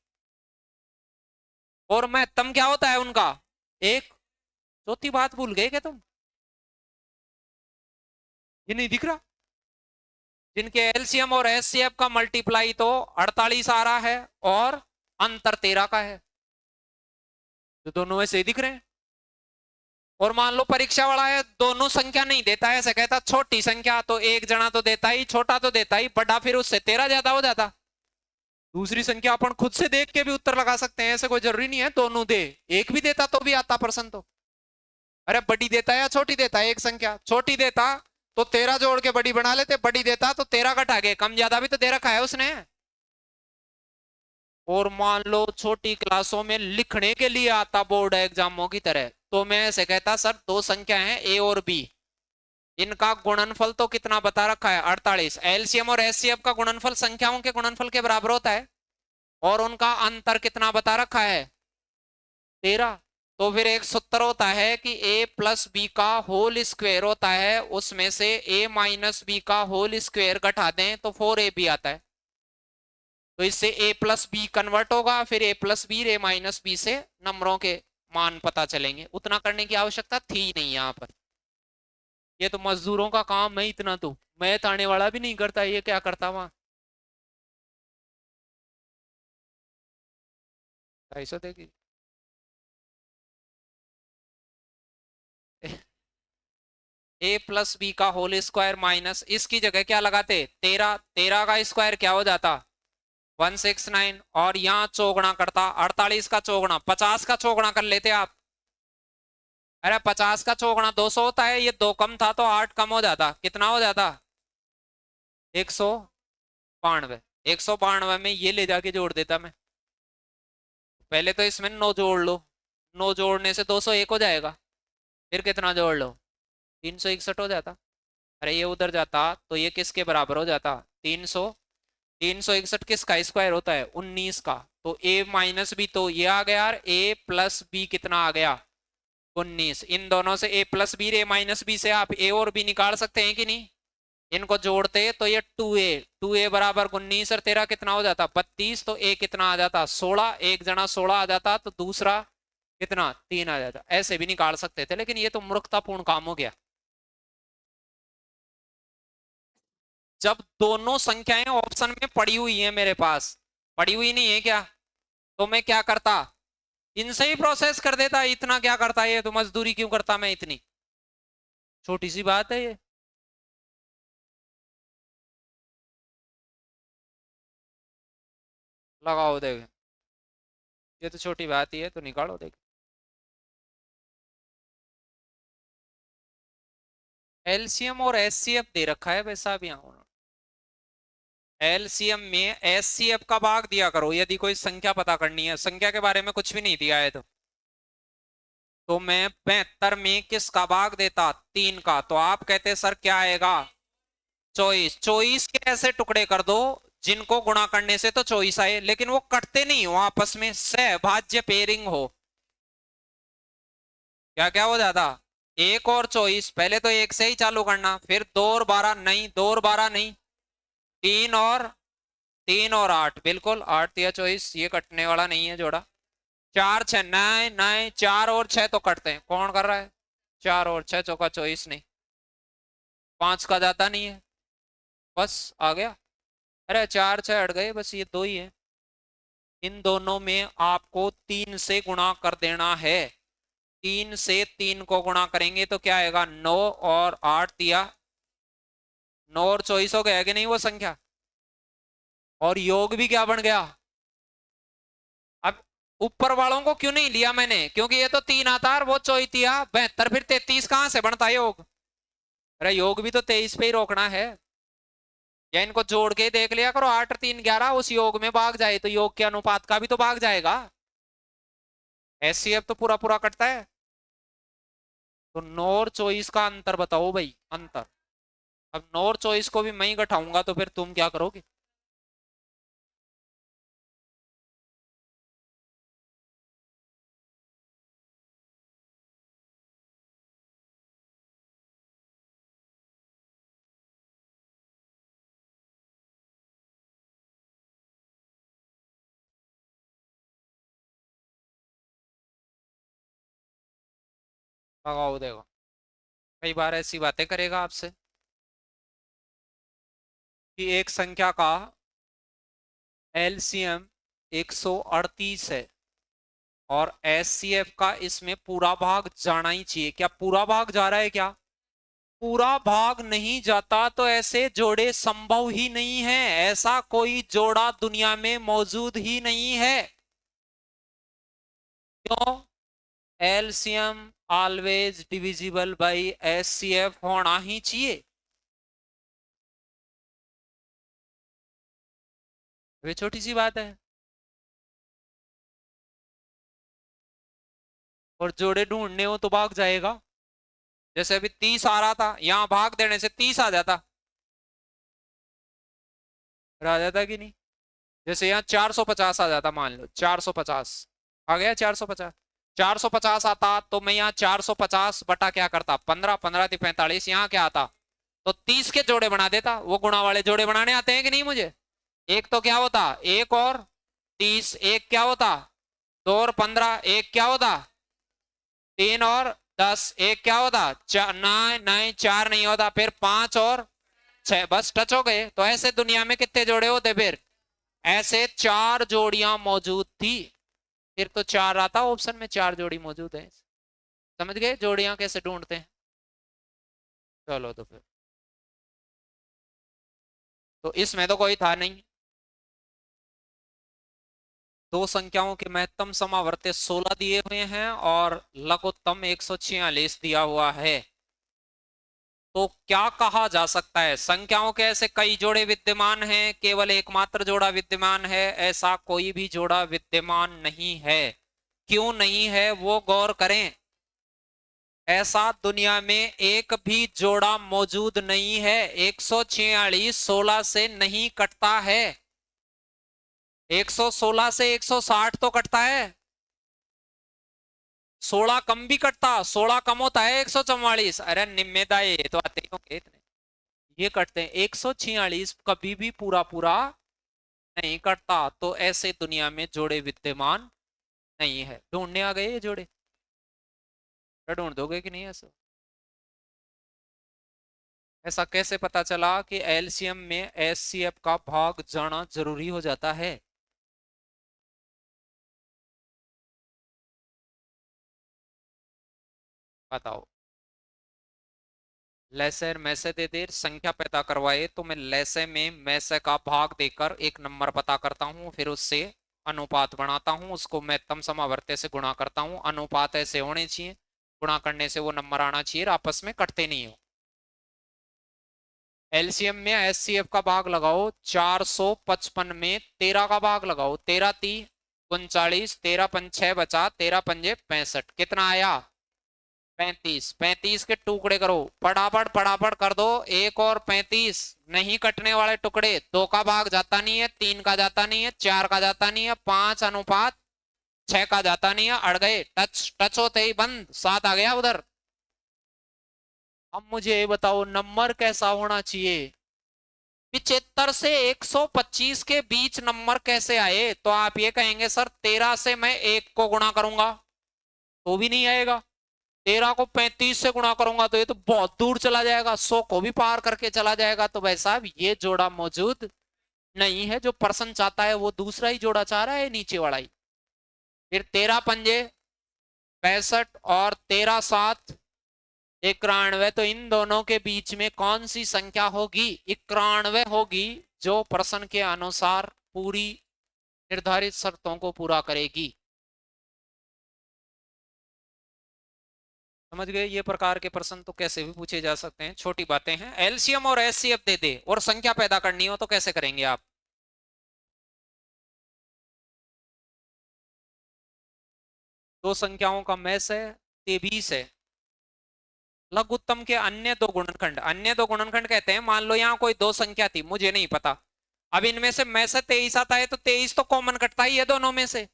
और महत्तम क्या होता है उनका? एक। चौथी बात भूल गए क्या तुम? ये नहीं दिख रहा? जिनके एलसीएम और एचसीएफ का मल्टीप्लाई तो 48 आ रहा है और अंतर 13 का है, तो दोनों ऐसे ही दिख रहे हैं। और मान लो परीक्षा वाला है, दोनों संख्या नहीं देता है, ऐसे कहता छोटी संख्या, तो एक जना तो देता ही, छोटा तो देता ही, बड़ा फिर उससे 13 ज्यादा हो जाता। दूसरी संख्या अपन खुद से देख के भी उत्तर लगा सकते हैं, ऐसे कोई जरूरी नहीं है दोनों दे। एक भी देता तो भी आता प्रश्न तो। अरे बड़ी देता है या छोटी देता है? एक संख्या छोटी देता तो 13 जोड़ के बड़ी बना लेते, बड़ी देता तो 13 घटा के, कम ज्यादा भी तो दे रखा है उसने। और मान लो छोटी क्लासों में लिखने के लिए आता बोर्ड एग्जामों की तरह, तो मैं ऐसे कहता सर दो संख्या है ए और बी, इनका गुणनफल तो कितना बता रखा है? 48। एलसीएम और एचसीएफ का गुणनफल संख्याओं के गुणनफल के बराबर होता है, और उनका अंतर कितना बता रखा है? 13। तो फिर एक सूत्र होता है कि a प्लस बी का होल स्क्वायर होता है, उसमें से a माइनस बी का होल स्क्वायर घटा दें तो 4ab आता है। तो इससे a प्लस बी कन्वर्ट होगा, फिर a plus B a minus B से नंबरों के मान पता चलेंगे। उतना करने की आवश्यकता थी नहीं यहाँ पर। ये तो मजदूरों का काम है, इतना तो मैथ आने वाला भी नहीं करता, ये क्या करता वहां। 250 देगी। ए प्लस बी का होल स्क्वायर माइनस, इसकी जगह क्या लगाते? 13। 13 का स्क्वायर क्या हो जाता? 169। और यहाँ चौगुना करता 48 का चौगुना, 50 का चौगुना कर लेते आप। अरे 50 का चौगुना 200 होता है, ये दो कम था तो 8 कम हो जाता, कितना हो जाता? 192। 192 में ये ले जाके जोड़ देता मैं। पहले तो इसमें 9 जोड़ लो, 9 जोड़ने से 201 हो जाएगा, फिर कितना जोड़ लो? 361 हो जाता। अरे ये उधर जाता तो ये किसके बराबर हो जाता? 300। 361 किसका स्क्वायर होता है? 19 का। तो a माइनस बी तो ये आ गया, और a प्लस बी कितना आ गया? 19। इन दोनों से a plus B a minus B से आप a और b निकाल सकते हैं कि नहीं? इनको जोड़ते तो ये 2a बराबर 19 और 13 कितना हो जाता? 32। तो a कितना आ जाता? 16। एक जना 16 आ जाता, तो दूसरा कितना? 3 आ जाता। ऐसे भी निकाल सकते थे, लेकिन ये तो मूर्खतापूर्ण काम हो गया। जब दोनों संख्याएं ऑप्शन में पड़ी हुई है मेरे पास, पड़ी हुई नहीं है क्या, तो मैं क्या करता? इनसे ही प्रोसेस कर देता। इतना क्या करता, ये तो मजदूरी क्यों करता मैं इतनी? छोटी सी बात है ये। लगाओ देख। ये तो छोटी बात ही है, तो निकालो देख। एलसीएम और एचसीएफ दे रखा है वैसा भी यहाँ। एलसीएम में एचसीएफ का भाग दिया करो यदि कोई संख्या पता करनी है, संख्या के बारे में कुछ भी नहीं दिया है तो मैं 75 में किसका भाग देता, 3 का। तो आप कहते सर क्या आएगा, 24। 24 के ऐसे टुकड़े कर दो जिनको गुणा करने से तो 24 आए, लेकिन वो कटते नहीं हो, आपस में सहभाज्य पेयरिंग हो। क्या क्या हो जाता, 1 और 24। पहले तो 1 से ही चालू करना, फिर 2 और 12 नहीं, 2 और 12 नहीं, 3 और 8, बिल्कुल 8 या 24, ये कटने वाला नहीं है जोड़ा। 4 6 9 9, 4 और 6 तो कटते हैं, कौन कर रहा है, 4 और 6 चौका 24 नहीं, 5 का जाता नहीं है, बस आ गया। अरे 4 6 हट गए, बस ये 2 ही है। इन दोनों में आपको 3 से गुणा कर देना है। 3 से 3 को गुणा करेंगे तो क्या आएगा, 9 और 8 दिया, 9 और 24 हो गया कि नहीं वो संख्या, और योग भी क्या बन गया। अब ऊपर वालों को क्यों नहीं लिया मैंने, क्योंकि ये तो 3 आता है, वो 24 दिया, 72, फिर 33 कहां से बनता है योग। अरे योग भी तो 23 पे ही रोकना है, या इनको जोड़ के देख लिया करो, 8 3 11 उस योग में भाग जाए तो योग के अनुपात का भी तो भाग जाएगा। एचसीएफ तो पूरा पूरा कटता है। तो 9 और 24 का अंतर बताओ भाई, अंतर। अब 9 और 24 को भी मैं ही घटाऊंगा तो फिर तुम क्या करोगे। भगाओ देखो, कई बार ऐसी बातें करेगा आपसे कि एक संख्या का एलसीएम 138 है और एचसीएफ का इसमें पूरा भाग जाना ही चाहिए। क्या पूरा भाग जा रहा है, क्या पूरा भाग नहीं जाता तो ऐसे जोड़े संभव ही नहीं है, ऐसा कोई जोड़ा दुनिया में मौजूद ही नहीं है। क्यों, LCM always divisible by HCF होना ही चाहिए। वे छोटी सी बात है। और जोड़े ढूंढने हो तो भाग जाएगा, जैसे अभी 30 आ रहा था, यहां भाग देने से 30 आ जाता, आ जाता कि नहीं। जैसे यहाँ 450 आ जाता, मान लो 450 आ गया, 450, 450 आता तो मैं यहाँ 450 बटा क्या करता, 15, 15 थी 45, यहाँ क्या आता, तो 30 के जोड़े बना देता। वो गुणा वाले जोड़े बनाने आते हैं कि नहीं मुझे। एक तो क्या होता, 1 और 30, एक क्या होता 2 और 15, एक क्या होता 3 और 10, एक क्या होता 4, नहीं नहीं 4 नहीं होता, फिर 5 और 6, बस टच हो गए। तो ऐसे दुनिया में कितने जोड़े होते, फिर ऐसे 4 जोड़ियां मौजूद थी, फिर तो 4 आता ऑप्शन में, 4 जोड़ी मौजूद है। समझ गए जोड़ियां कैसे ढूंढते हैं। चलो तो फिर तो इसमें तो कोई था नहीं। दो संख्याओं के महत्तम समावर्ती 16 दिए हुए हैं और लघुत्तम 146 दिया हुआ है। तो क्या कहा जा सकता है, संख्याओं के ऐसे कई जोड़े विद्यमान हैं, केवल एकमात्र जोड़ा विद्यमान है, ऐसा कोई भी जोड़ा विद्यमान नहीं है। क्यों नहीं है वो गौर करें। ऐसा दुनिया में एक भी जोड़ा मौजूद नहीं है। 146 16 से नहीं कटता है। 116 से 160 तो कटता है, 16 कम भी कटता, 16 कम होता है 144। अरे निम्मेदा ये तो आते ही होंगे इतने, ये कटते हैं। 146 कभी भी पूरा पूरा नहीं कटता, तो ऐसे दुनिया में जोड़े विद्यमान नहीं है। ढूंढने आ गए ये जोड़े, ढूंढ दोगे कि नहीं ऐसा। ऐसा कैसे पता चला कि एलसीएम में एचसीएफ का भाग जाना जरूरी हो जाता है। बताओ। लैसे मैसे दे दे संख्या पैदा करवाए तो मैं लैसे में मैसे का भाग देकर एक नंबर पता करता हूं, फिर उससे अनुपात बनाता हूं, उसको मैं तम समावर्त्य से गुणा करता हूं। अनुपात ऐसे होने चाहिए, गुणा करने से वो नंबर आना चाहिए, आपस में कटते नहीं हो। एलसीएम में एचसीएफ का भाग लगाओ, 455 में 13 का भाग लगाओ, 13 3 39, 13 पंच 6 बचा, 13 पंजे 65, कितना आया 35। 35 के टुकड़े करो, फटाफट फटाफट कर दो, एक और 35, नहीं कटने वाले टुकड़े, 2 का भाग जाता नहीं है, 3 का जाता नहीं है, 4 का जाता नहीं है, 5 अनुपात 6 का जाता नहीं है, अड़ गए, टच टच होते ही बंद, 7 आ गया उधर। अब मुझे ये बताओ नंबर कैसा होना चाहिए, 75 से 125 के बीच नंबर कैसे आए? तो आप ये कहेंगे सर 13 से मैं 1 को गुणा करूंगा तो भी नहीं आएगा, 13 को 35 से गुणा करूंगा तो ये तो बहुत दूर चला जाएगा, 100 को भी पार करके चला जाएगा। तो भाई साहब ये जोड़ा मौजूद नहीं है, जो पर्सन चाहता है वो दूसरा ही जोड़ा चाह रहा है, नीचे वाला ही। फिर 13 पंजे 65 और 13 7 91, तो इन दोनों के बीच में कौन सी संख्या होगी? 91 होगी, जो प्रश्न के अनुसार पूरी निर्धारित शर्तों को पूरा करेगी। समझ गए? ये प्रकार के प्रश्न तो कैसे भी पूछे जा सकते हैं, छोटी बातें हैं। एलसीएम और एचसीएफ दे दे और संख्या पैदा करनी हो तो कैसे करेंगे आप? दो संख्याओं का मैस है, 23 है। लघुत्तम के अन्य दो गुणनखंड, अन्य दो गुणनखंड कहते हैं, मान लो यहाँ कोई दो संख्या थी, मुझे नहीं पता, अब इनमें से मैं से 23 आता है तो 23 तो कॉमन कटता ही है दोनों में से,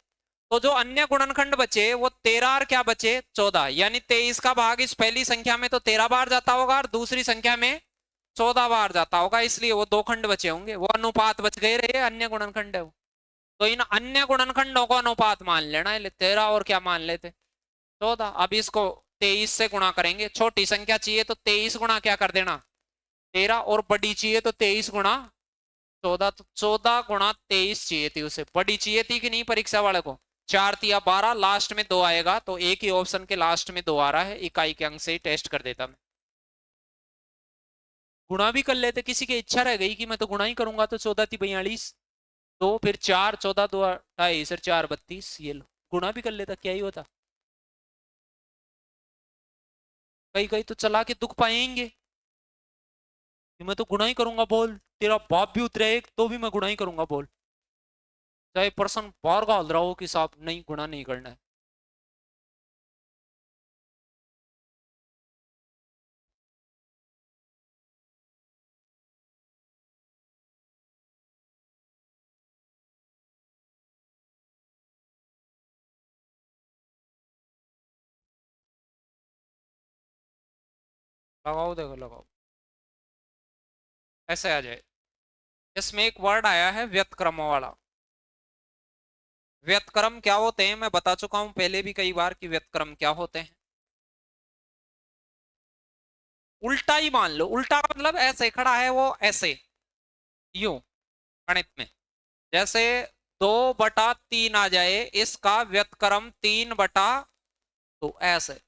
तो जो अन्य गुणनखंड बचे वो 13 और क्या बचे 14, यानी 23 का भाग इस पहली संख्या में तो 13 बार जाता होगा और दूसरी संख्या में 14 बार जाता होगा, इसलिए वो दो खंड बचे होंगे, वो अनुपात बच गए रहे, अन्य गुणनखंड है वो। तो इन अन्य गुणनखंडों को अनुपात मान लेना है, 13 और क्या मान लेते 14। अब इसको 23 से गुणा करेंगे, छोटी संख्या चाहिए तो 23 गुणा क्या कर देना 13, और बड़ी चाहिए तो 23 गुणा 14, तो 14 गुणा 23 चाहिए थी उसे, बड़ी चाहिए थी कि नहीं परीक्षा वाले को? 4 तिया 12, लास्ट में 2 आएगा, तो एक ही ऑप्शन के लास्ट में 2 आ रहा है, इकाई के अंक से ही टेस्ट कर देता मैं। गुणा भी कर लेते, किसी की इच्छा रह गई कि मैं तो गुणा ही करूंगा, तो 14 थी 42, 2 फिर 4, 14 2 28 और 4 32, ये लो गुणा भी कर लेता, क्या ही होता। कई कई तो चला के दुख पाएंगे कि मैं तो गुणा ही करूंगा, बोल तेरा बाप भी उतरे एक तो भी मैं गुणा ही करूंगा, बोल चाहे पर्सन बाहर का हल रहा हो कि साहब नहीं गुणा नहीं करना है। लगाओ देखो लगाओ, ऐसे आ जाए। इसमें एक वर्ड आया है व्यतक्रम वाला। व्यतक्रम क्या होते हैं मैं बता चुका हूं पहले भी कई बार कि व्यतक्रम क्या होते हैं। उल्टा ही मान लो, उल्टा का मतलब ऐसे खड़ा है वो ऐसे, यूं गणित में जैसे 2/3 आ जाए, इसका व्यतक्रम 3/2 ऐसे।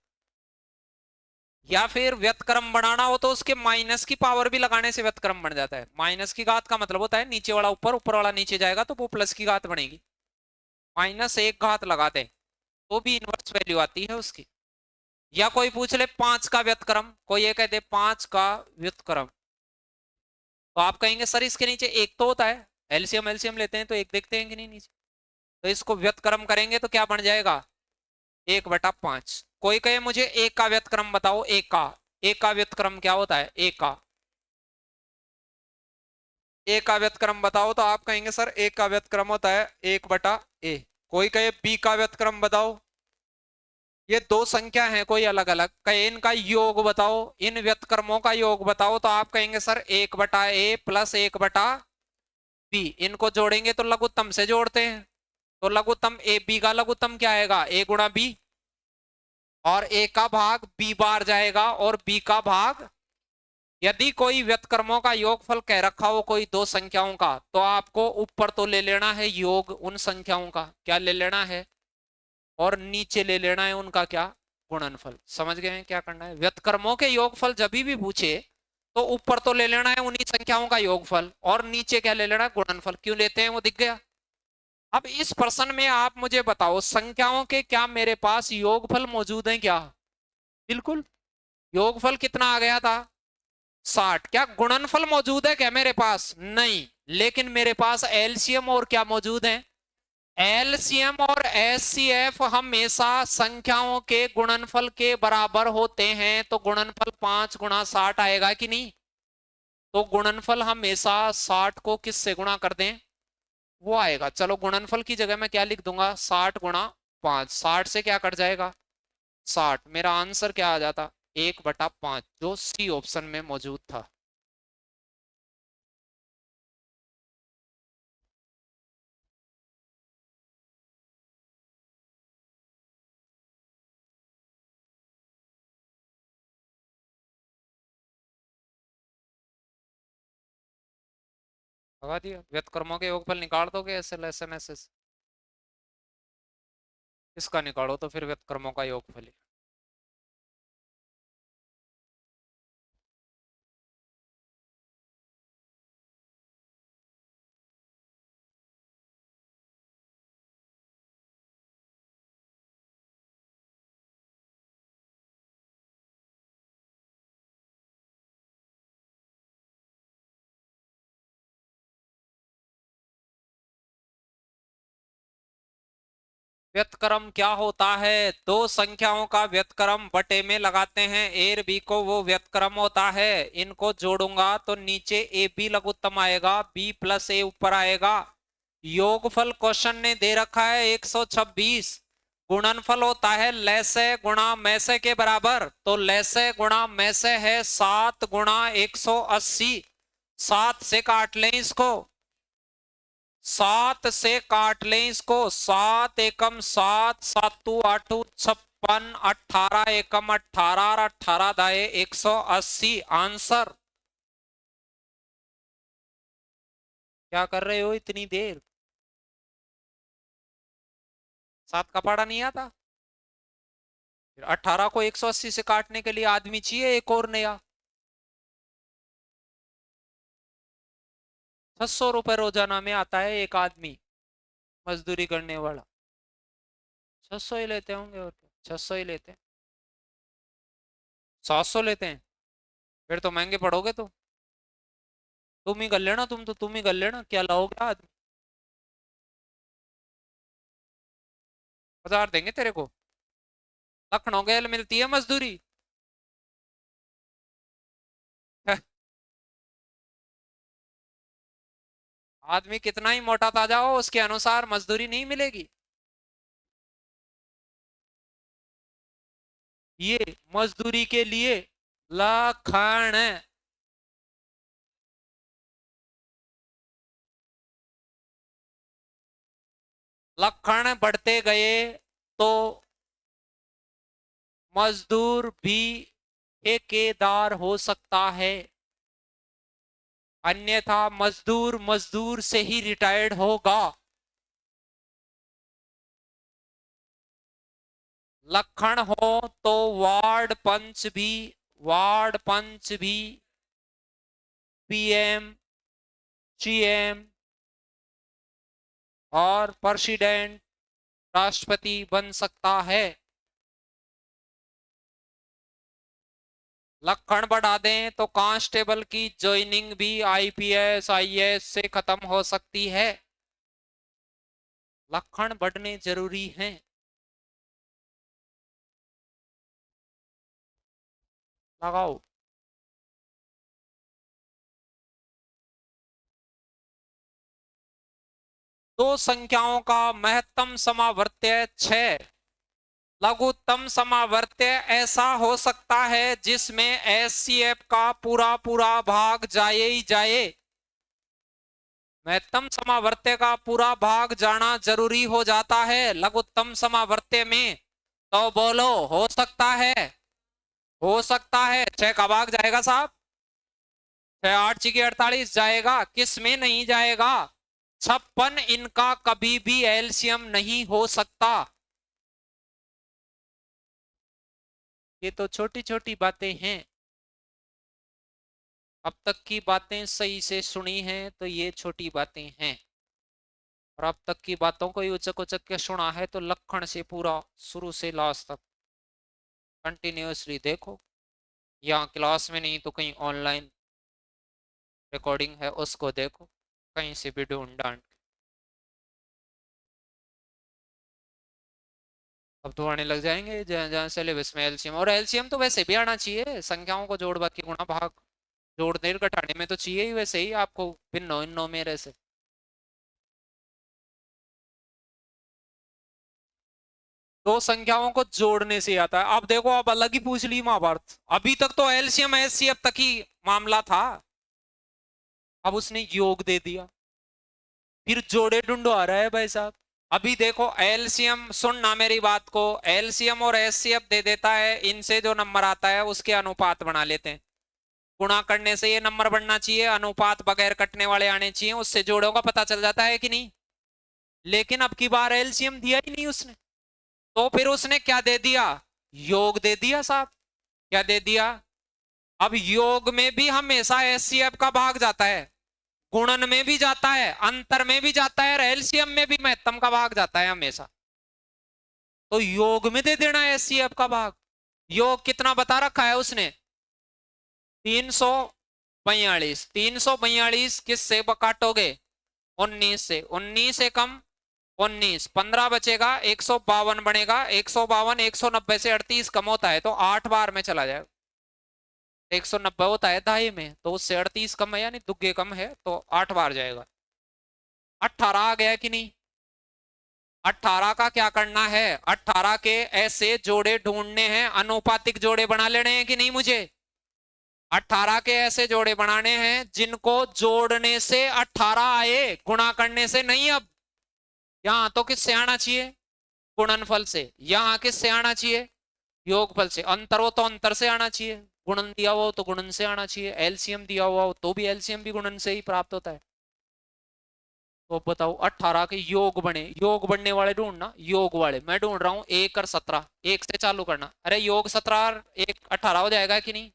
या फिर व्यतक्रम बनाना हो तो उसके माइनस की पावर भी लगाने से व्यतक्रम बन जाता है। माइनस की घात का मतलब होता है नीचे वाला ऊपर, ऊपर वाला नीचे जाएगा तो वो प्लस की घात बनेगी। -1 घात लगा दे तो भी इनवर्स वैल्यू आती है उसकी। या कोई पूछ ले 5 का व्यतक्रम, कोई ये कह दे 5 का व्यतक्रम, तो आप कहेंगे सर इसके नीचे एक तो होता है, एलसीएम एलसीएम लेते हैं तो एक देखते हैं कि नहीं नीचे, तो इसको व्यतक्रम करेंगे तो क्या बन जाएगा 1/5। कोई कहे मुझे एक का व्यतक्रम बताओ, एक का व्यतक्रम क्या होता है, एक का व्यतक्रम बताओ, तो आप कहेंगे सर एक का व्यतक्रम होता है 1/a। कोई कहे बी का व्यतक्रम बताओ, ये दो संख्या है कोई अलग अलग, कहे इनका योग बताओ, इन व्यतक्रमों का योग बताओ, तो आप कहेंगे सर 1/a प्लस 1/b। इनको जोड़ेंगे तो लघुत्तम से जोड़ते हैं, तो लघुत्तम ए बी का लघुत्तम क्या आएगा a गुणा बी, और a का भाग b बार जाएगा और b का भाग, यदि कोई व्यतक्रमों का योगफल कह रखा हो कोई दो संख्याओं का, तो आपको ऊपर तो ले लेना है योग उन संख्याओं का, क्या ले लेना है, और नीचे ले लेना है उनका क्या गुणनफल। समझ गए हैं क्या करना है? व्यतक्रमों के योगफल जब भी पूछे तो ऊपर तो ले लेना है उन्हीं संख्याओं का योगफल और नीचे क्या ले लेना है गुणनफल। क्यों लेते हैं वो दिख गया? अब इस प्रश्न में आप मुझे बताओ, संख्याओं के क्या मेरे पास योगफल मौजूद है क्या? बिल्कुल। योगफल कितना आ गया था? 60। क्या गुणनफल मौजूद है क्या मेरे पास? नहीं। लेकिन मेरे पास एलसीएम और क्या मौजूद है? एलसीएम और एचसीएफ हमेशा संख्याओं के गुणनफल के बराबर होते हैं, तो गुणनफल 5 गुणा 60 आएगा कि नहीं? तो गुणनफल हमेशा 60 को किससे गुणा कर दें, वो आएगा। चलो गुणनफल की जगह मैं क्या लिख दूंगा, 60 गुणा 5। 60 से क्या कट जाएगा, 60। मेरा आंसर क्या आ जाता, 1/5, जो सी ऑप्शन में मौजूद था। लगा दिया। व्यतक्रमों के योगफल निकाल दोगे एसएमएस? इसका निकालो तो फिर व्यतक्रमों का योगफल ही। व्यतक्रम क्या होता है? दो संख्याओं का व्यतक्रम बटे में लगाते हैं ए और बी को, वो व्यतक्रम होता है। इनको जोड़ूंगा तो नीचे ए बी लघुत्तम आएगा, बी प्लस ए ऊपर आएगा। योगफल क्वेश्चन ने दे रखा है 126। गुणनफल होता है लैसे गुणा मैसे के बराबर, तो लैसे गुणा मैसे है 7 गुणा 180। 7 से काट लें इसको, 7 से काट लें इसको। 7 एकम 7, 7 8 56, 18 एकम 18 और 18 दाए 180। आंसर। क्या कर रहे हो इतनी देर? 7 का पढ़ा नहीं आता? 18 को 180 से काटने के लिए आदमी चाहिए एक और नया। 600 रुपए रोजाना में आता है एक आदमी मजदूरी करने वाला। 600 ही लेते होंगे और क्या, 600 ही लेते हैं। 700 लेते हैं? फिर तो महंगे पड़ोगे। तो तुम ही कर लेना, तुम ही कर लेना, क्या लाओगे आदमी? 1000 देंगे तेरे को। लखनऊ गेल मिलती है मजदूरी। आदमी कितना ही मोटा ताजा हो, उसके अनुसार मजदूरी नहीं मिलेगी। ये मजदूरी के लिए लखन। लखन बढ़ते गए तो मजदूर भी ठेकेदार हो सकता है, अन्यथा मजदूर मजदूर से ही रिटायर्ड होगा। लखन हो तो वार्ड पंच भी पीएम, जीएम और प्रेसिडेंट, राष्ट्रपति बन सकता है। लखन बढ़ा दें तो कांस्टेबल की ज्वाइनिंग भी आईपीएस आईएएस से खत्म हो सकती है। लखन बढ़ने जरूरी हैं। लगाओ। दो संख्याओं का महत्तम समावर्त्य 6। लघुत्तम समावर्त्य ऐसा हो सकता है जिसमें एचसीएफ का पूरा पूरा भाग जाए ही जाए। महत्तम समावर्त्य का पूरा भाग जाना जरूरी हो जाता है लघुत्तम समावर्त्य में। तो बोलो, हो सकता है? हो सकता है। 6 का भाग जाएगा साहब। 6 8 की 48 जाएगा। किस में नहीं जाएगा? 56। इनका कभी भी एलसीएम नहीं हो सकता। ये तो छोटी छोटी बातें हैं। अब तक की बातें सही से सुनी हैं तो ये छोटी बातें हैं। और अब तक की बातों को ही उचक उचक के सुना है तो लखन से पूरा शुरू से लास्ट तक कंटिन्यूअसली देखो, यहाँ क्लास में नहीं तो कहीं ऑनलाइन रिकॉर्डिंग है उसको देखो, कहीं से भी ढूंढ डांट। अब तो आने लग जाएंगे जहाँ जहाँ सिलेबस में एलसीएम, और एलसीएम तो वैसे भी आना चाहिए, संख्याओं को जोड़ बाकी गुणा भाग जोड़ने घटाने में तो चाहिए ही वैसे ही आपको भिन्नो इन्नो मेरे से। दो संख्याओं को जोड़ने से आता है। अब देखो अब अलग ही पूछ ली महाभारत, अभी तक तो एलसीएम एचसीएफ तक ही मामला था, अब उसने योग दे दिया, फिर जोड़े ढूंढो आ रहा है भाई साहब। अभी देखो एलसीएम, सुनना मेरी बात को, एलसीएम और एचसीएफ दे देता है, इनसे जो नंबर आता है उसके अनुपात बना लेते हैं, गुणा करने से ये नंबर बनना चाहिए, अनुपात बगैर कटने वाले आने चाहिए, उससे जोड़ों का पता चल जाता है कि नहीं। लेकिन अब की बार एलसीएम दिया ही नहीं उसने, तो फिर उसने क्या दे दिया, योग दे दिया साहब। क्या दे दिया, अब योग में भी हमेशा एचसीएफ का भाग जाता है, गुणन में भी जाता है, अंतर में भी जाता है, और एलसीएम में भी महत्तम का भाग जाता है हमेशा। तो योग में दे देना है एचसीएफ का भाग। योग कितना बता रखा है उसने, 342। 342 किससे काटोगे, 19 से, 19 से कम 19, 15 बचेगा, 152 बनेगा, 152 190 से 38 कम होता है तो 8 बार में चला जाएगा, 190 होता है दहाई में, तो उससे 38 कम है यानी दुग्गे कम है तो 8 बार जाएगा। 18 आ गया कि नहीं, 18 का क्या करना है, 18 के ऐसे जोड़े ढूंढने हैं, अनुपातिक जोड़े बना लेने हैं कि नहीं मुझे, 18 के ऐसे जोड़े बनाने हैं जिनको जोड़ने से 18 आए, गुणा करने से नहीं। अब यहां तो किससे आना चाहिए, गुणनफल से, यहां किससे आना चाहिए, योगफल से, अंतर हो तो अंतर से आना चाहिए, गुणन दिया हुआ हो तो गुणन से आना चाहिए, एलसीएम दिया हुआ हो तो भी एलसीएम भी गुणन से ही प्राप्त होता है। तो बताओ 18 के योग बने, योग बनने वाले ढूंढना, योग वाले मैं ढूंढ रहा हूं 1 और 17, 1 से चालू करना, अरे योग 17 और 1 18 हो जाएगा कि नहीं।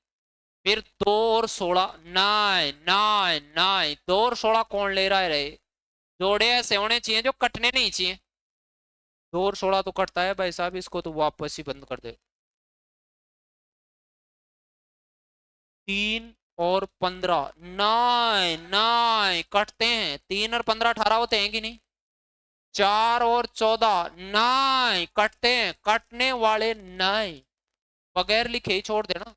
फिर 2 और 16, 9 9 9, 2 और 16 कौन ले रहा है रे, जोड़े ऐसे होने चाहिए जो कटने नहीं चाहिए, 2 और 16 तो कटता है भाई साहब, इसको तो वापस ही बंद कर दे। 3 और 15, 9 9 कटते हैं, 3 और 15 18 होते हैं कि नहीं। 4 और 14, 9 कटते हैं, कटने वाले 9 बगैर लिखे ही छोड़ देना।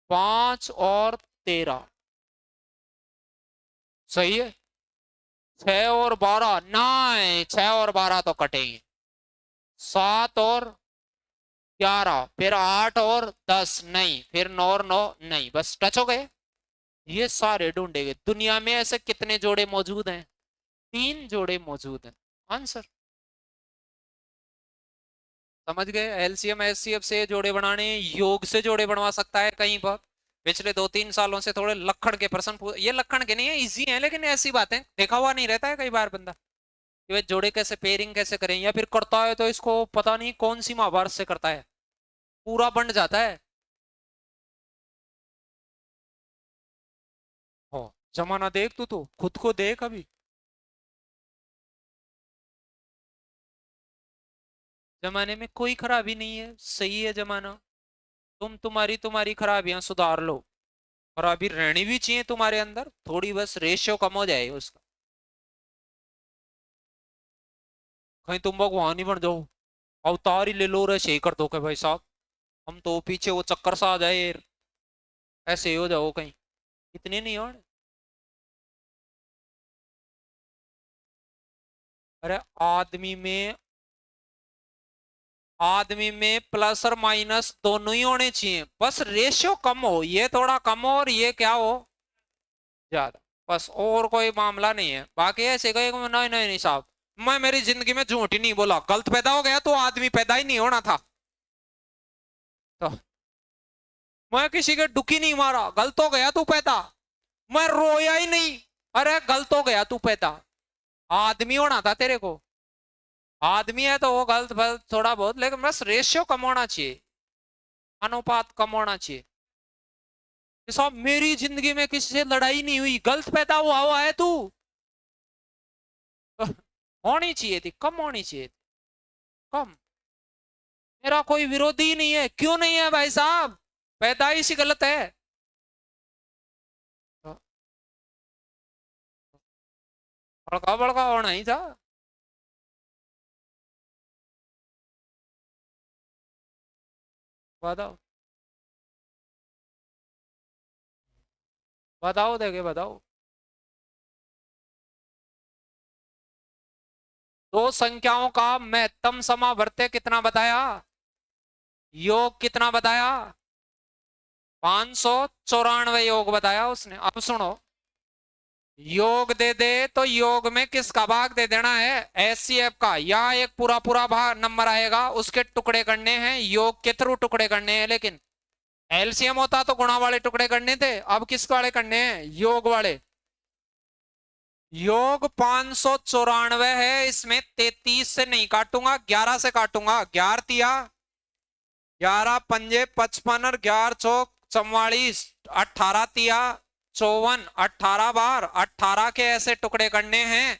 5 और 13 सही है। 6 और 12, 9 6 और 12 तो कटेंगे। 7 और 11, फिर 8 और 10 नहीं, फिर 9 और 9 नहीं, बस टच हो गए। ये सारे ढूंढेंगे, दुनिया में ऐसे कितने जोड़े मौजूद हैं, 3 जोड़े मौजूद हैं, आंसर समझ गए। एलसीएम एचसीएफ से जोड़े बनाने, योग से जोड़े बनवा सकता है कहीं पर, पिछले 2-3 सालों से थोड़े लखड़ के प्रश्न, ये लखड़ के नहीं है, इजी है, लेकिन ऐसी बातें देखा हुआ नहीं रहता है कई बार बंदा कि वे जोड़े कैसे पेयरिंग कैसे करें, या फिर करता है तो इसको पता नहीं कौन सी महाभारत से करता है, पूरा बंट जाता है। हो जमाना देख, तू तो खुद को देख अभी, जमाने में कोई खराबी नहीं है, सही है जमाना, तुम्हारी तुम्हारी खराबियां सुधार लो, खराबी रहनी भी चाहिए तुम्हारे अंदर थोड़ी, बस रेशियो कम हो जाए उसका, कहीं तुम भगवान ही बन जाओ, अवतार ही ले लो, रे सही कर दो के भाई साहब, हम तो पीछे वो चक्कर सा आ जाए, ऐसे ही हो जाओ कहीं, इतने नहीं हो। अरे आदमी में प्लस और माइनस दोनों ही होने चाहिए, बस रेशियो कम हो, ये थोड़ा कम हो और ये क्या हो ज्यादा, बस और कोई मामला नहीं है। बाकी ऐसे कहे नहीं नहीं नहीं साहब, मैं मेरी जिंदगी में झूठ ही नहीं बोला, गलत पैदा हो गया तो आदमी पैदा ही नहीं होना था, तो मैं किसी के डुकी नहीं मारा, गलत हो गया तू पैदा, मैं रोया ही नहीं, अरे गलत हो गया तू पैदा, आदमी होना था तेरे को, आदमी है तो वो गलत फलत थोड़ा बहुत, लेकिन बस रेशियो कम होना चाहिए, अनुपात कम होना चाहिए। कि साहब मेरी जिंदगी में किसी से लड़ाई नहीं हुई, गलत पैदा हुआ है तू, होनी चाहिए थी, कम होनी चाहिए थी, कम। मेरा कोई विरोधी नहीं है, क्यों नहीं है भाई साहब, पैदाइश ही गलत है। तो बड़का बड़का होना ही था। बताओ, बताओ देखे बताओ। दो संख्याओं का महत्तम समावर्त्य कितना बताया, योग कितना बताया, 594 योग बताया उसने। अब सुनो, योग दे दे तो योग में किसका भाग दे देना है, एचसीएफ का। यहाँ एक पूरा पूरा भाग नंबर आएगा, उसके टुकड़े करने हैं, योग के थ्रू टुकड़े करने हैं। लेकिन एलसीएम होता तो गुणा वाले टुकड़े करने थे, अब किस वाले करने हैं, योग वाले। योग 594 है, इसमें 33 से नहीं काटूंगा, 11 से काटूंगा। 11 तिया 11 पंजे 55 और 11 चौक 44, 18 तिया 54, 18 बार 18 के ऐसे टुकड़े करने हैं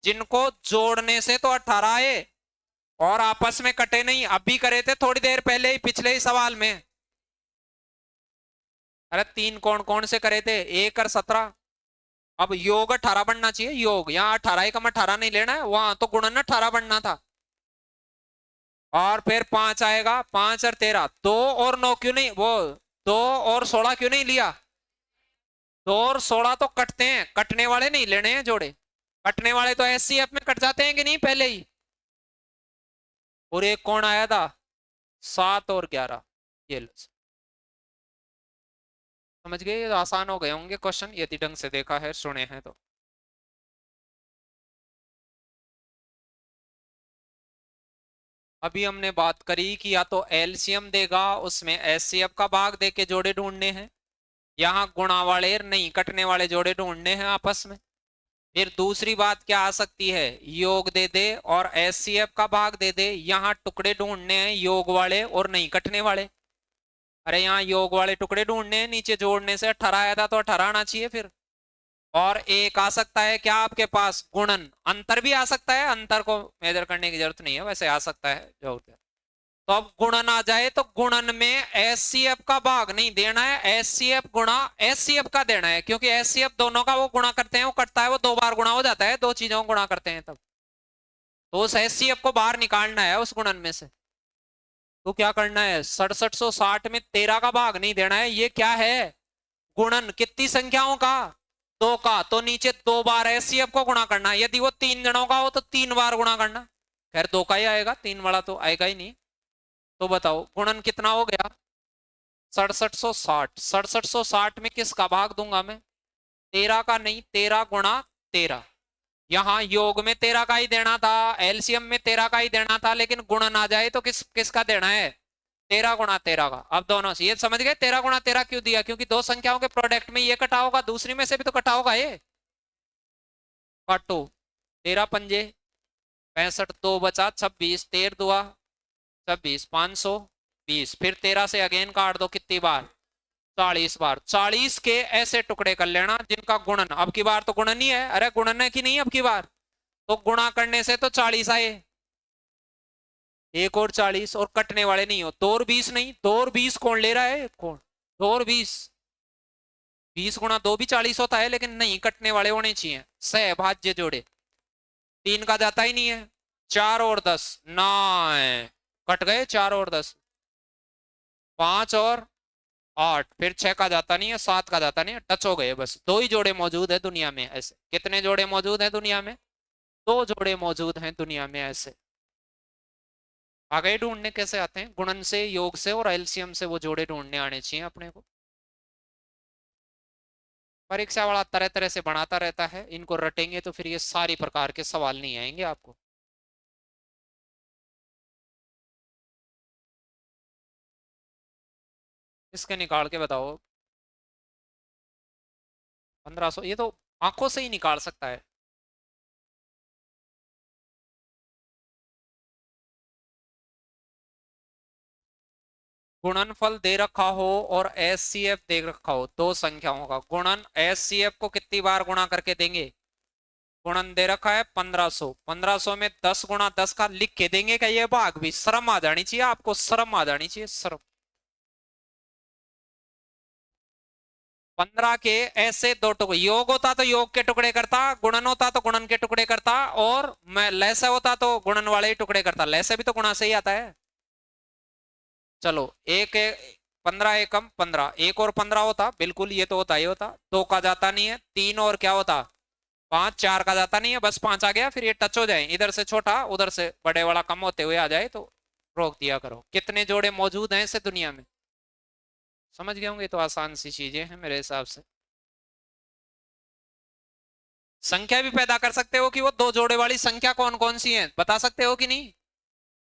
जिनको जोड़ने से तो 18 आए और आपस में कटे नहीं। अभी करे थे थोड़ी देर पहले ही, पिछले ही सवाल में। अरे तीन कौन कौन से करे थे, 1 और 17। अब योग 18 बनना चाहिए, योग यहाँ 18 एकम 18 नहीं लेना है, वहां तो गुणन 18 बनना था। और फिर 5 आएगा, 5 और 13, 2 और 9 क्यों नहीं, वो 2 और 16 क्यों नहीं लिया, 2 और 16 तो कटते हैं, कटने वाले नहीं लेने हैं जोड़े। कटने वाले तो एचसीएफ में कट जाते हैं कि नहीं पहले ही। और एक कौन आया था, 7 और 11, ये लो। समझ गए, ये तो आसान हो गए होंगे क्वेश्चन यदि ढंग से देखा है, सुने हैं तो। अभी हमने बात करी कि या तो एलसीएम देगा, उसमें एचसीएफ का भाग दे के जोड़े ढूंढने हैं, यहाँ गुणा वाले नहीं कटने वाले जोड़े ढूंढने हैं आपस में। फिर दूसरी बात क्या आ सकती है, योग दे दे और एचसीएफ का भाग दे दे, यहाँ टुकड़े ढूंढने हैं योग वाले और नहीं कटने वाले। अरे यहाँ योग वाले टुकड़े ढूंढने हैं, नीचे जोड़ने से 18 आया था तो 18 आना चाहिए फिर। और एक आ सकता है क्या आपके पास, गुणन, अंतर भी आ सकता है, अंतर को मेजर करने की जरूरत नहीं है, वैसे आ सकता है जो। तो अब गुणन आ जाए तो गुणन में एचसीएफ का भाग नहीं देना है, एचसीएफ गुणा एचसीएफ का देना है, क्योंकि एचसीएफ दोनों का वो गुणा करते हैं, वो कटता है, वो 2 बार गुणा हो जाता है, 2 चीजों को गुणा करते हैं तब। तो उस एचसीएफ को बाहर निकालना है उस गुणन में से। तो क्या करना है, 6760 में 13 का भाग नहीं देना है, ये क्या है, गुणन कितनी संख्याओं का, 2 का। तो नीचे 2 बार एचसीएफ को गुणा करना, यदि वो 3 जनों का हो तो 3 बार गुणा करना। खैर 2 का ही आएगा, 3 वाला तो आएगा ही नहीं। तो बताओ गुणन कितना हो गया, 6760। 6760 में किसका भाग दूंगा मैं, 13 का नहीं, 13 गुणा 13। यहाँ योग में 13 का ही देना था, एलसीएम में 13 का ही देना था, लेकिन गुणन आ जाए तो किसका देना है, 13 गुणा 13 का। अब दोनों से ये समझ गए 13 गुणा 13 क्यों दिया, क्योंकि दो संख्याओं के प्रोडक्ट में ये कटा होगा, दूसरी में से भी तो कटा होगा ये। काटो, 13 पंजे 65, 2 बचा 26, 13 दुआ 26, 520, फिर 13 से अगेन काट दो, कितनी बार, 40 बार। 40 के ऐसे टुकड़े कर लेना जिनका गुणन, अब की बार तो गुणन ही है, अरे गुणन है कि नहीं अब की बार, तो गुणा करने से तो 40 आए, एक और 40, और कटने वाले नहीं हो, 2 और 20 नहीं, 2 और 20 कौन ले रहा है, कौन, 2 और 20, 20 गुणा 2 भी 40 होता है, लेकिन नहीं कटने वाले होने चाहिए, सहभाज्य जोड़े। 3 का जाता ही नहीं है, 4 और 10 9, कट गए 4 और 10, 5 और 8, फिर 6 का जाता नहीं है, 7 का जाता नहीं है, टच हो गए, बस 2 ही जोड़े मौजूद है दुनिया में ऐसे। कितने जोड़े मौजूद है दुनिया में, 2 जोड़े मौजूद हैं दुनिया में ऐसे। आगे ढूंढने कैसे आते हैं, गुणन से, योग से और एलसीएम से वो जोड़े ढूंढने आने चाहिए अपने को। परीक्षा वाला तरह तरह से बनाता रहता है, इनको रटेंगे तो फिर ये सारी प्रकार के सवाल नहीं आएंगे आपको। इसके निकाल के बताओ, 1500, ये तो आंखों से ही निकाल सकता है। गुणनफल दे रखा हो और एचसीएफ दे रखा हो, दो संख्याओं का गुणन, एचसीएफ को कितनी बार गुणा करके देंगे, गुणन दे रखा है 1500, 1500 में 10 गुणा 10 का लिख के देंगे क्या ये भाग भी? शर्म आ जानी चाहिए आपको, शर्म आ जानी चाहिए, शर्म। 15 के ऐसे दो टुकड़े, योग होता तो योग के टुकड़े करता, गुणन होता तो गुणन के टुकड़े करता, और मैं लैसे होता तो गुणन वाले ही टुकड़े करता। लैसे भी तो गुणा से ही आता है। चलो एक 15 एकम 15, एक और 15 होता, बिल्कुल ये तो होता ही होता। 2 का जाता नहीं है, 3 और क्या होता 5, 4 का जाता नहीं है, बस 5 आ गया। फिर ये टच हो जाए, इधर से छोटा उधर से बड़े वाला कम होते हुए आ जाए तो रोक दिया करो। कितने जोड़े मौजूद हैं इसे दुनिया में, समझ गए होंगे। तो आसान सी चीजें हैं मेरे हिसाब से। संख्या भी पैदा कर सकते हो कि वो 2 जोड़े वाली संख्या कौन कौन सी है, बता सकते हो कि नहीं?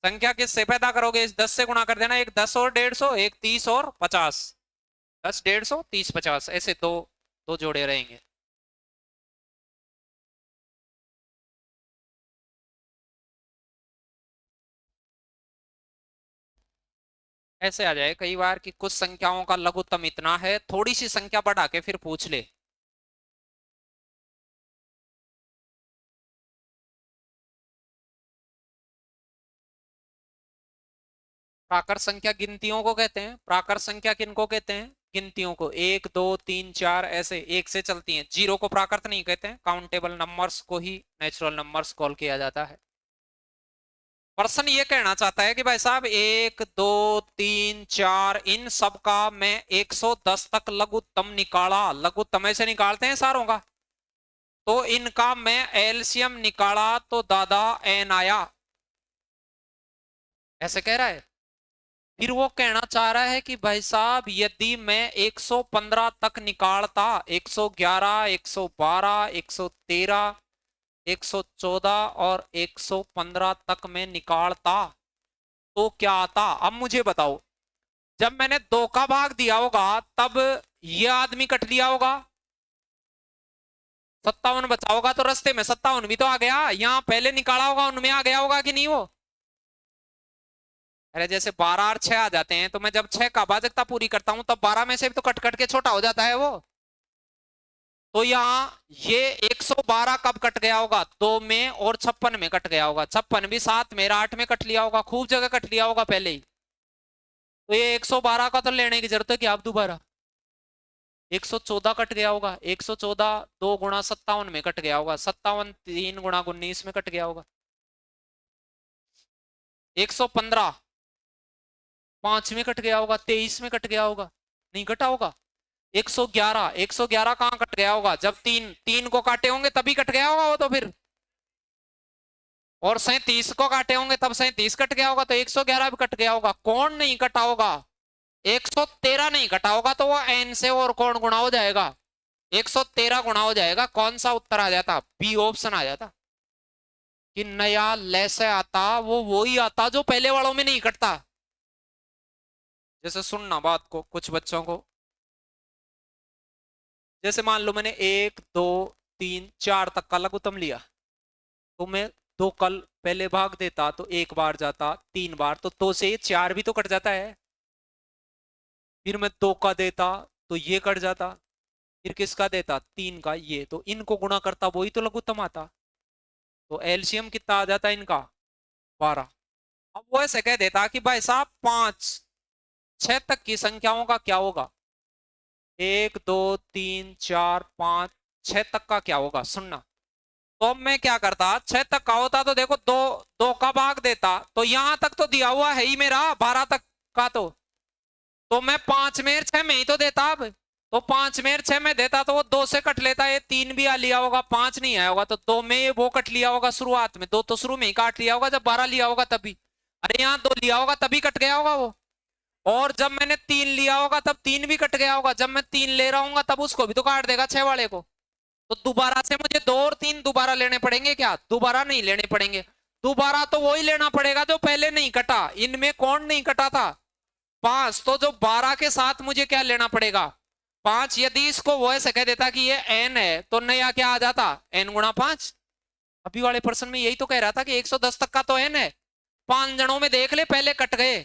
संख्या किससे पैदा करोगे? इस 10 से गुणा कर देना, एक 10 और 150, एक 30 और 50। 10 150 30 50, ऐसे दो दो जोड़े रहेंगे। ऐसे आ जाए कई बार कि कुछ संख्याओं का लघुत्तम इतना है, थोड़ी सी संख्या बढ़ा के फिर पूछ ले। प्राकृत संख्या गिनतियों को कहते हैं। प्राकृत संख्या किनको कहते हैं? गिनतियों को। 1 2 3 4 ऐसे एक से चलती हैं। जीरो को प्राकृत नहीं कहते हैं, काउंटेबल नंबर्स को ही नेचुरल नंबर्स कॉल किया जाता है। पर्सन ये कहना चाहता है कि भाई साहब 1 2 3 4 इन सब का मैं 110 तक लघुत्तम निकाला। लघुत्तम ऐसे निकालते हैं सारों का, तो इनका मैं एलसीएम निकाला तो दादा एन आया, ऐसे कह रहा है। फिर वो कहना चाह रहा है कि भाई साहब यदि मैं 115 तक निकालता, 111 112 113 114 और 115 तक में निकालता तो क्या आता? अब मुझे बताओ, जब मैंने 2 का भाग दिया होगा तब ये आदमी कट लिया होगा, 57 बचा होगा, तो रास्ते में 57 भी तो आ गया। यहां पहले निकाला होगा उनमें आ गया होगा कि नहीं वो? अरे जैसे 12 और 6 आ जाते हैं, तो मैं जब 6 का भाजकता पूरी करता हूं तब 12 में से भी तो कट कट के छोटा हो जाता है वो। तो यहाँ ये 112 कब कट गया होगा? 2 में और 56 में कट गया होगा। 56 भी 7 में 8 में कट लिया होगा, खूब जगह कट लिया होगा पहले ही। तो ये 112 का तो लेने की जरूरत है कि आप दोबारा 114 कट गया होगा। 114 2 गुणा 57 में कट गया होगा। 57 3 गुणा 19 में कट गया होगा। 115 5 में कट गया होगा, 23 में कट गया होगा, नहीं कटा होगा। 111 111 कहां कट गया होगा? जब 3 को काटे होंगे तभी कट गया होगा वो तो फिर। और 37 को काटे होंगे तब 37 कट गया होगा, तो 111 भी कट गया होगा। कौन नहीं कटा होगा? 113 नहीं कटा होगा, तो वो एन से और कौन गुणा हो जाएगा? 113 गुणा हो जाएगा। कौन सा उत्तर आ जाता? बी ऑप्शन आ जाता कि नया लैसे आता वो वही आता जो पहले वालों में नहीं कटता। जैसे सुनना बात को कुछ बच्चों को, जैसे मान लो मैंने 1 2 3 4 तक का लघुत्तम लिया, तो मैं 2 कल पहले भाग देता तो 1 बार जाता, 3 बार, तो 2 से 4 भी तो कट जाता है। फिर मैं 2 का देता तो ये कट जाता, फिर किसका देता? 3 का, ये तो इनको गुणा करता वही तो लघुत्तम आता। तो एलसीएम कितना आ जाता इनका? 12। अब वो ऐसे कह देता कि भाई साहब 5 6 तक की संख्याओं का क्या होगा? 1 2 3 4 5 6 तक का क्या होगा? सुनना। तो मैं क्या करता, 6 तक का होता तो देखो 2 का भाग देता, तो यहां तक तो दिया हुआ है ही मेरा 12 तक का, तो मैं 5 में 6 में ही तो देता। अब तो 5 में 6 में देता तो वो 2 से कट लेता, ये 3 भी आ लिया होगा, 5 नहीं आया होगा, तो 2 में ये वो कट लिया होगा शुरुआत में। 2 तो शुरू में ही काट लिया होगा जब 12 लिया होगा तभी। अरे यहाँ 2 लिया होगा तभी कट गया होगा वो। और जब मैंने 3 लिया होगा तब 3 भी कट गया होगा। जब मैं 3 ले रहा हूँ तब उसको भी तो काट देगा 6 वाले को। तो दोबारा से मुझे 2 और 3 दोबारा लेने पड़ेंगे क्या? दोबारा नहीं लेने पड़ेंगे। दोबारा तो वही लेना पड़ेगा जो पहले नहीं कटा। इनमें कौन नहीं कटा था? 5। तो जो 12 के साथ मुझे क्या लेना पड़ेगा? 5। यदि इसको वो ऐसे कह देता कि ये n है, तो नया क्या आ जाता? n गुणा 5। अभी वाले पर्सन में यही तो कह रहा था कि 110 तक का तो n है। 5 जनों में देख ले पहले कट गए।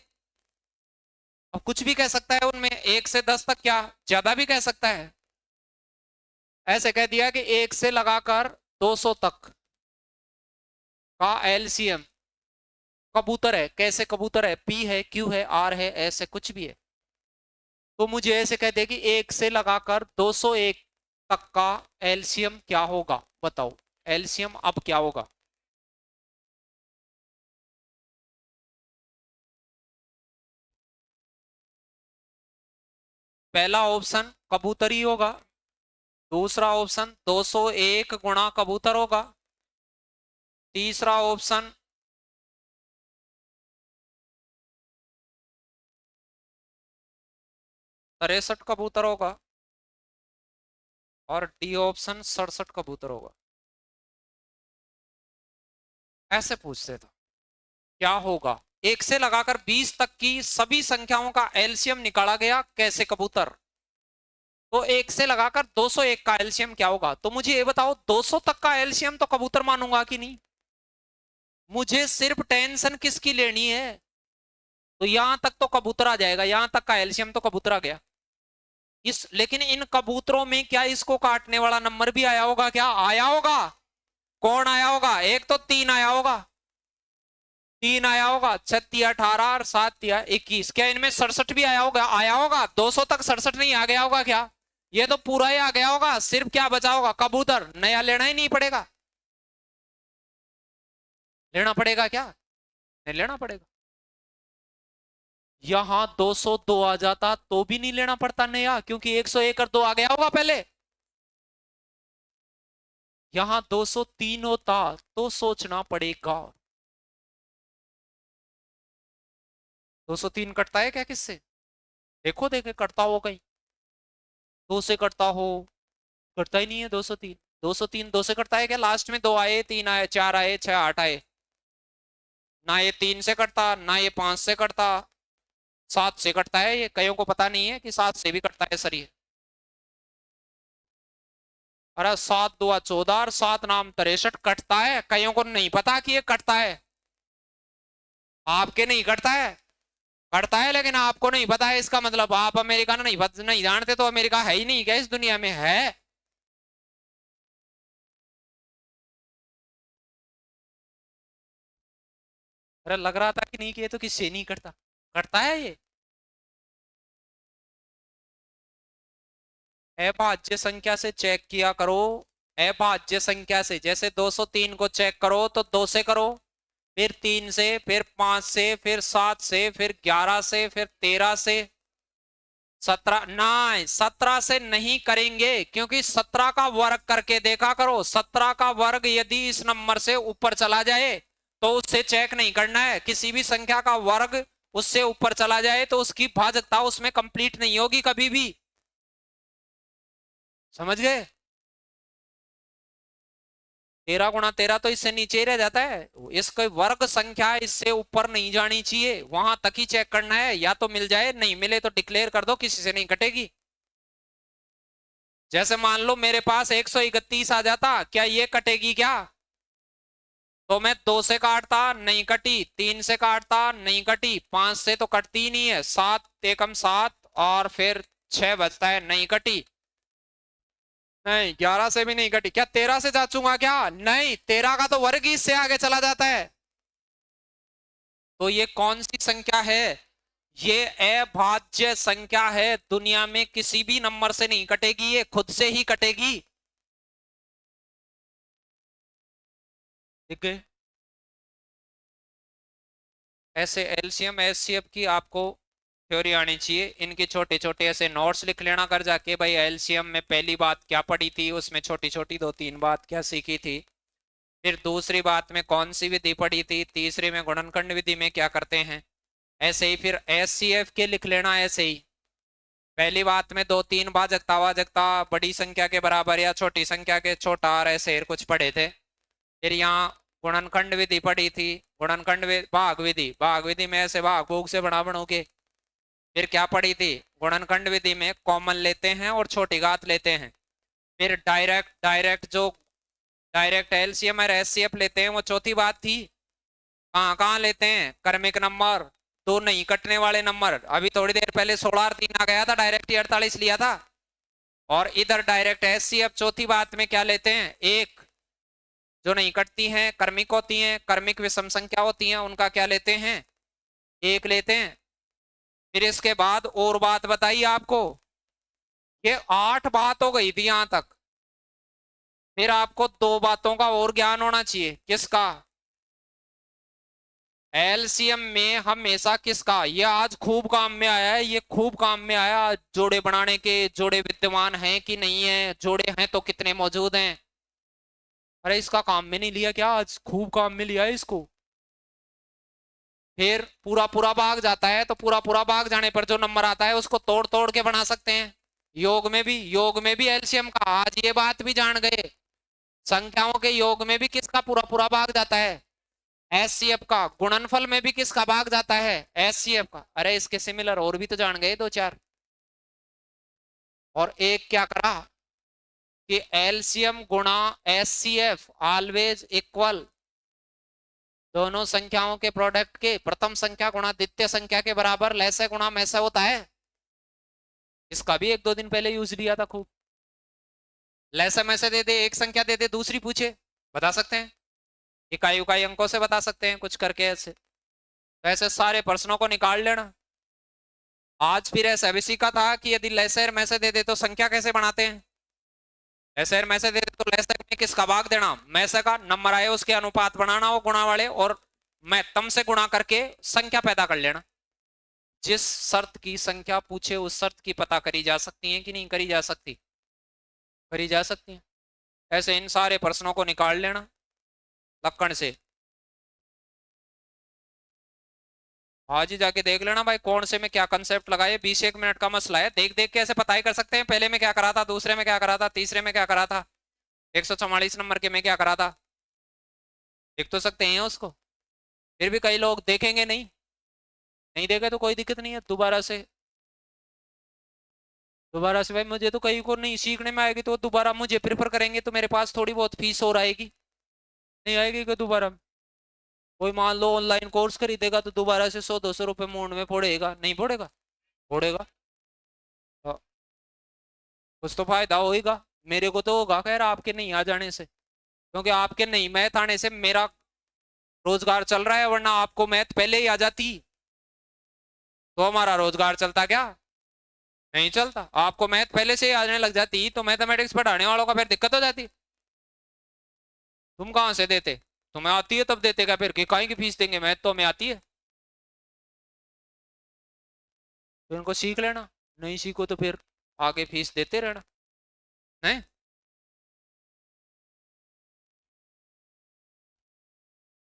अब कुछ भी कह सकता है उनमें, 1 से 10 तक, क्या ज्यादा भी कह सकता है। ऐसे कह दिया कि 1 से लगाकर 200 तक का एलसीएम कबूतर है, कैसे कबूतर है, पी है, क्यू है, आर है, एस है, कुछ भी है, तो मुझे ऐसे कह दे कि 1 से लगाकर 201 तक का एलसीएम क्या होगा, बताओ एलसीएम अब क्या होगा। पहला ऑप्शन कबूतर ही होगा, दूसरा ऑप्शन 201 गुणा कबूतर होगा, तीसरा ऑप्शन 63 कबूतर होगा, और डी ऑप्शन 67 कबूतर होगा। ऐसे पूछते थे क्या होगा, 1 से लगाकर 20 तक की सभी संख्याओं का एलसीएम निकाला गया, कैसे कबूतर। तो 1 से लगाकर 201 का एलसीएम क्या होगा, तो मुझे ये बताओ 200 तक का एलसीएम तो कबूतर मानूंगा कि नहीं, मुझे सिर्फ टेंशन किसकी लेनी है, तो यहां तक तो कबूतर आ जाएगा, यहां तक का एलसीएम तो कबूतर आ गया। लेकिन इन कबूतरों में क्या इसको काटने वाला नंबर भी आया होगा, क्या आया होगा, कौन आया होगा, एक तो 3 आया होगा, 3 आया होगा, 6 18 और 7 21, क्या इनमें 67 भी आया होगा 200 तक 67 नहीं आ गया होगा क्या, ये तो पूरा ही आ गया होगा, सिर्फ क्या बचा होगा कबूतर, नया लेना ही नहीं पड़ेगा, लेना पड़ेगा क्या, नहीं लेना पड़ेगा। यहां 202 आ जाता तो भी नहीं लेना पड़ता नया, क्योंकि 101 और 2 आ गया होगा पहले। यहां 203 होता तो सोचना पड़ेगा। 203 कटता है क्या किससे, देखो देखे कटता हो कहीं, 2 से कटता हो, कटता ही नहीं है 203, 203 2 से कटता है क्या, लास्ट में 2 आए, 3 आए, 4 आए, 6 8 आए, ना ये 3 से कटता, ना ये 5 से कटता, 7 से कटता है, ये कईयों को पता नहीं है कि 7 से भी कटता है सर ये। अरे 7 2 14 और 7 नाम 63 कटता है, कईयों को नहीं पता कि ये कटता है, आपके नहीं कटता है, कटता है लेकिन आपको नहीं पता है, इसका मतलब आप अमेरिका नहीं जानते, तो अमेरिका है ही नहीं क्या इस दुनिया में, है। अरे लग रहा था कि नहीं कि ये तो किससे नहीं कटता, कटता है ये। अभाज्य संख्या से चेक किया करो, अभाज्य संख्या से, जैसे 203 को चेक करो तो 2 से करो, फिर 3 से, फिर 5 से, फिर 7 से, फिर 11 से, फिर 13 से, 17 नहीं 17 से नहीं करेंगे, क्योंकि 17 का वर्ग करके देखा करो, 17 का वर्ग यदि इस नंबर से ऊपर चला जाए तो उससे चेक नहीं करना है, किसी भी संख्या का वर्ग उससे ऊपर चला जाए तो उसकी भाजकता उसमें कंप्लीट नहीं होगी कभी भी, समझ गए। 13 गुणा 13 तो इससे नीचे ही रह जाता है, इसका वर्ग संख्या इससे ऊपर नहीं जानी चाहिए, वहां तक ही चेक करना है, या तो मिल जाए, नहीं मिले तो डिक्लेयर कर दो किसी से नहीं कटेगी। जैसे मान लो मेरे पास 131 आ जाता, क्या ये कटेगी क्या, तो मैं 2 से काटता नहीं कटी, 3 से काटता नहीं कटी, 5 से तो कटती ही नहीं है, 7 एकम 7 और फिर 6 बचता है, नहीं कटी, नहीं 11 से भी नहीं कटी, क्या 13 से जाचूंगा क्या, नहीं 13 का तो वर्ग ही इससे आगे चला जाता है, तो ये कौन सी संख्या है, ये अभाज्य संख्या है, दुनिया में किसी भी नंबर से नहीं कटेगी, ये खुद से ही कटेगी, ठीक है। ऐसे एलसीएम एचसीएफ की आपको थ्योरी आनी चाहिए, इनके छोटे छोटे ऐसे नोट्स लिख लेना कर जाके, भाई एलसीएम में पहली बात क्या पढ़ी थी, उसमें छोटी छोटी 2 3 बात क्या सीखी थी, फिर दूसरी बात में कौन सी विधि पढ़ी थी, तीसरी में गुणनखंड विधि में क्या करते हैं, ऐसे ही फिर एचसीएफ के लिख लेना, ऐसे ही पहली बात में 2 3 भाजकता वाजकता बड़ी संख्या के बराबर या छोटी संख्या के छोटा और ऐसे कुछ पढ़े थे, फिर यहाँ गुणनखंड विधि पढ़ी थी, गुणनखंड भाग विधि में ऐसे भाग भूग से बना बनो के, फिर क्या पढ़ी थी, गुणनखंड विधि में कॉमन लेते हैं और छोटी घात लेते हैं, फिर डायरेक्ट एलसीएम और एचसीएफ लेते हैं, वो चौथी बात थी। कहाँ कहाँ लेते हैं, क्रमिक नंबर, दो नहीं कटने वाले नंबर, अभी थोड़ी देर पहले 16 और 3 आ गया था, डायरेक्ट ही 48 लिया था, और इधर डायरेक्ट एचसीएफ चौथी बात में क्या लेते हैं, एक जो नहीं कटती हैं, कर्मिक होती हैं, कर्मिक विषम संख्या होती हैं, उनका क्या लेते हैं, 1 लेते हैं। फिर इसके बाद और बात बताइए आपको, ये 8 बात हो गई थी यहां तक। फिर आपको 2 बातों का और ज्ञान होना चाहिए, किसका, एलसीएम में हमेशा किसका, ये आज खूब काम में आया है, ये खूब काम में आया, जोड़े बनाने के, जोड़े विद्यमान हैं कि नहीं है, जोड़े हैं तो कितने मौजूद हैं। अरे इसका काम में नहीं लिया क्या, आज खूब काम में लिया है इसको। फिर पूरा पूरा भाग जाता है, तो पूरा पूरा भाग जाने पर जो नंबर आता है उसको तोड़ तोड़ के बना सकते हैं। योग में भी एलसीएम का, आज ये बात भी जान गए, संख्याओं के योग में भी किसका पूरा पूरा भाग जाता है, एचसीएफ का। गुणनफल में भी किसका भाग जाता है, एचसीएफ का। अरे इसके सिमिलर और भी तो जान गए 2-4। और एक क्या करा कि एलसीएम गुणा एचसीएफ ऑलवेज इक्वल, दोनों संख्याओं के प्रोडक्ट के प्रथम संख्या गुणा द्वितीय संख्या के बराबर, लैसे गुणा मैसे होता है। इसका भी 1-2 दिन पहले यूज लिया था खूब। लैसे मैसे दे दे, एक संख्या दे दे, दूसरी पूछे, बता सकते हैं, इकाई उकाई अंकों से बता सकते हैं कुछ करके ऐसे। तो ऐसे सारे प्रश्नों को निकाल लेना। आज फिर ऐसा भी सीखा था कि यदि लैसेर मैसे दे दे तो संख्या कैसे बनाते हैं, लैसेर मैसे दे दे तो लैसेर में किसका भाग देना, मैसे का, नंबर आए उसके अनुपात बनाना वो गुणा वाले, और महत्तम से गुणा करके संख्या पैदा कर लेना। जिस शर्त की संख्या पूछे उस शर्त की पता करी जा सकती है कि नहीं करी जा सकती, करी जा सकती है। ऐसे इन सारे प्रश्नों को निकाल लेना लक्कड़ से। आज ही जाके देख लेना भाई कौन से में क्या कंसेप्ट लगाए, 20-1 मिनट का मसला है, देख देख के ऐसे पता ही कर सकते हैं पहले में क्या करा था, दूसरे में क्या करा था, तीसरे में क्या करा था, 144 नंबर के में क्या करा था, देख तो सकते हैं उसको। फिर भी कई लोग देखेंगे नहीं, नहीं देखे तो कोई दिक्कत नहीं है, दोबारा से भाई मुझे तो कहीं को नहीं सीखने में आएगी तो दोबारा मुझे प्रेफर करेंगे, तो मेरे पास थोड़ी बहुत फीस और आएगी, नहीं आएगी कि दोबारा। कोई मान लो ऑनलाइन कोर्स खरीदेगा तो दोबारा से 100-200 रुपये मोड में फोड़ेगा, नहीं फोड़ेगा, फोड़ेगा। हाँ, कुछ तो फायदा होगा, मेरे को तो होगा खैर आपके नहीं आ जाने से, क्योंकि आपके नहीं मैथ आने से मेरा रोजगार चल रहा है, वरना आपको मैथ पहले ही आ जाती तो हमारा रोजगार चलता क्या, नहीं चलता। आपको मैथ पहले से ही आने लग जाती तो मैथमेटिक्स पढ़ाने वालों का फिर दिक्कत हो जाती। तुम कहाँ से देते, तुम्हें आती है तब देते क्या, फिर काहे की फीस देंगे, मैथ तो हमें आती है। तो इनको सीख लेना, नहीं सीखो तो फिर आगे फीस देते रहना, नहीं।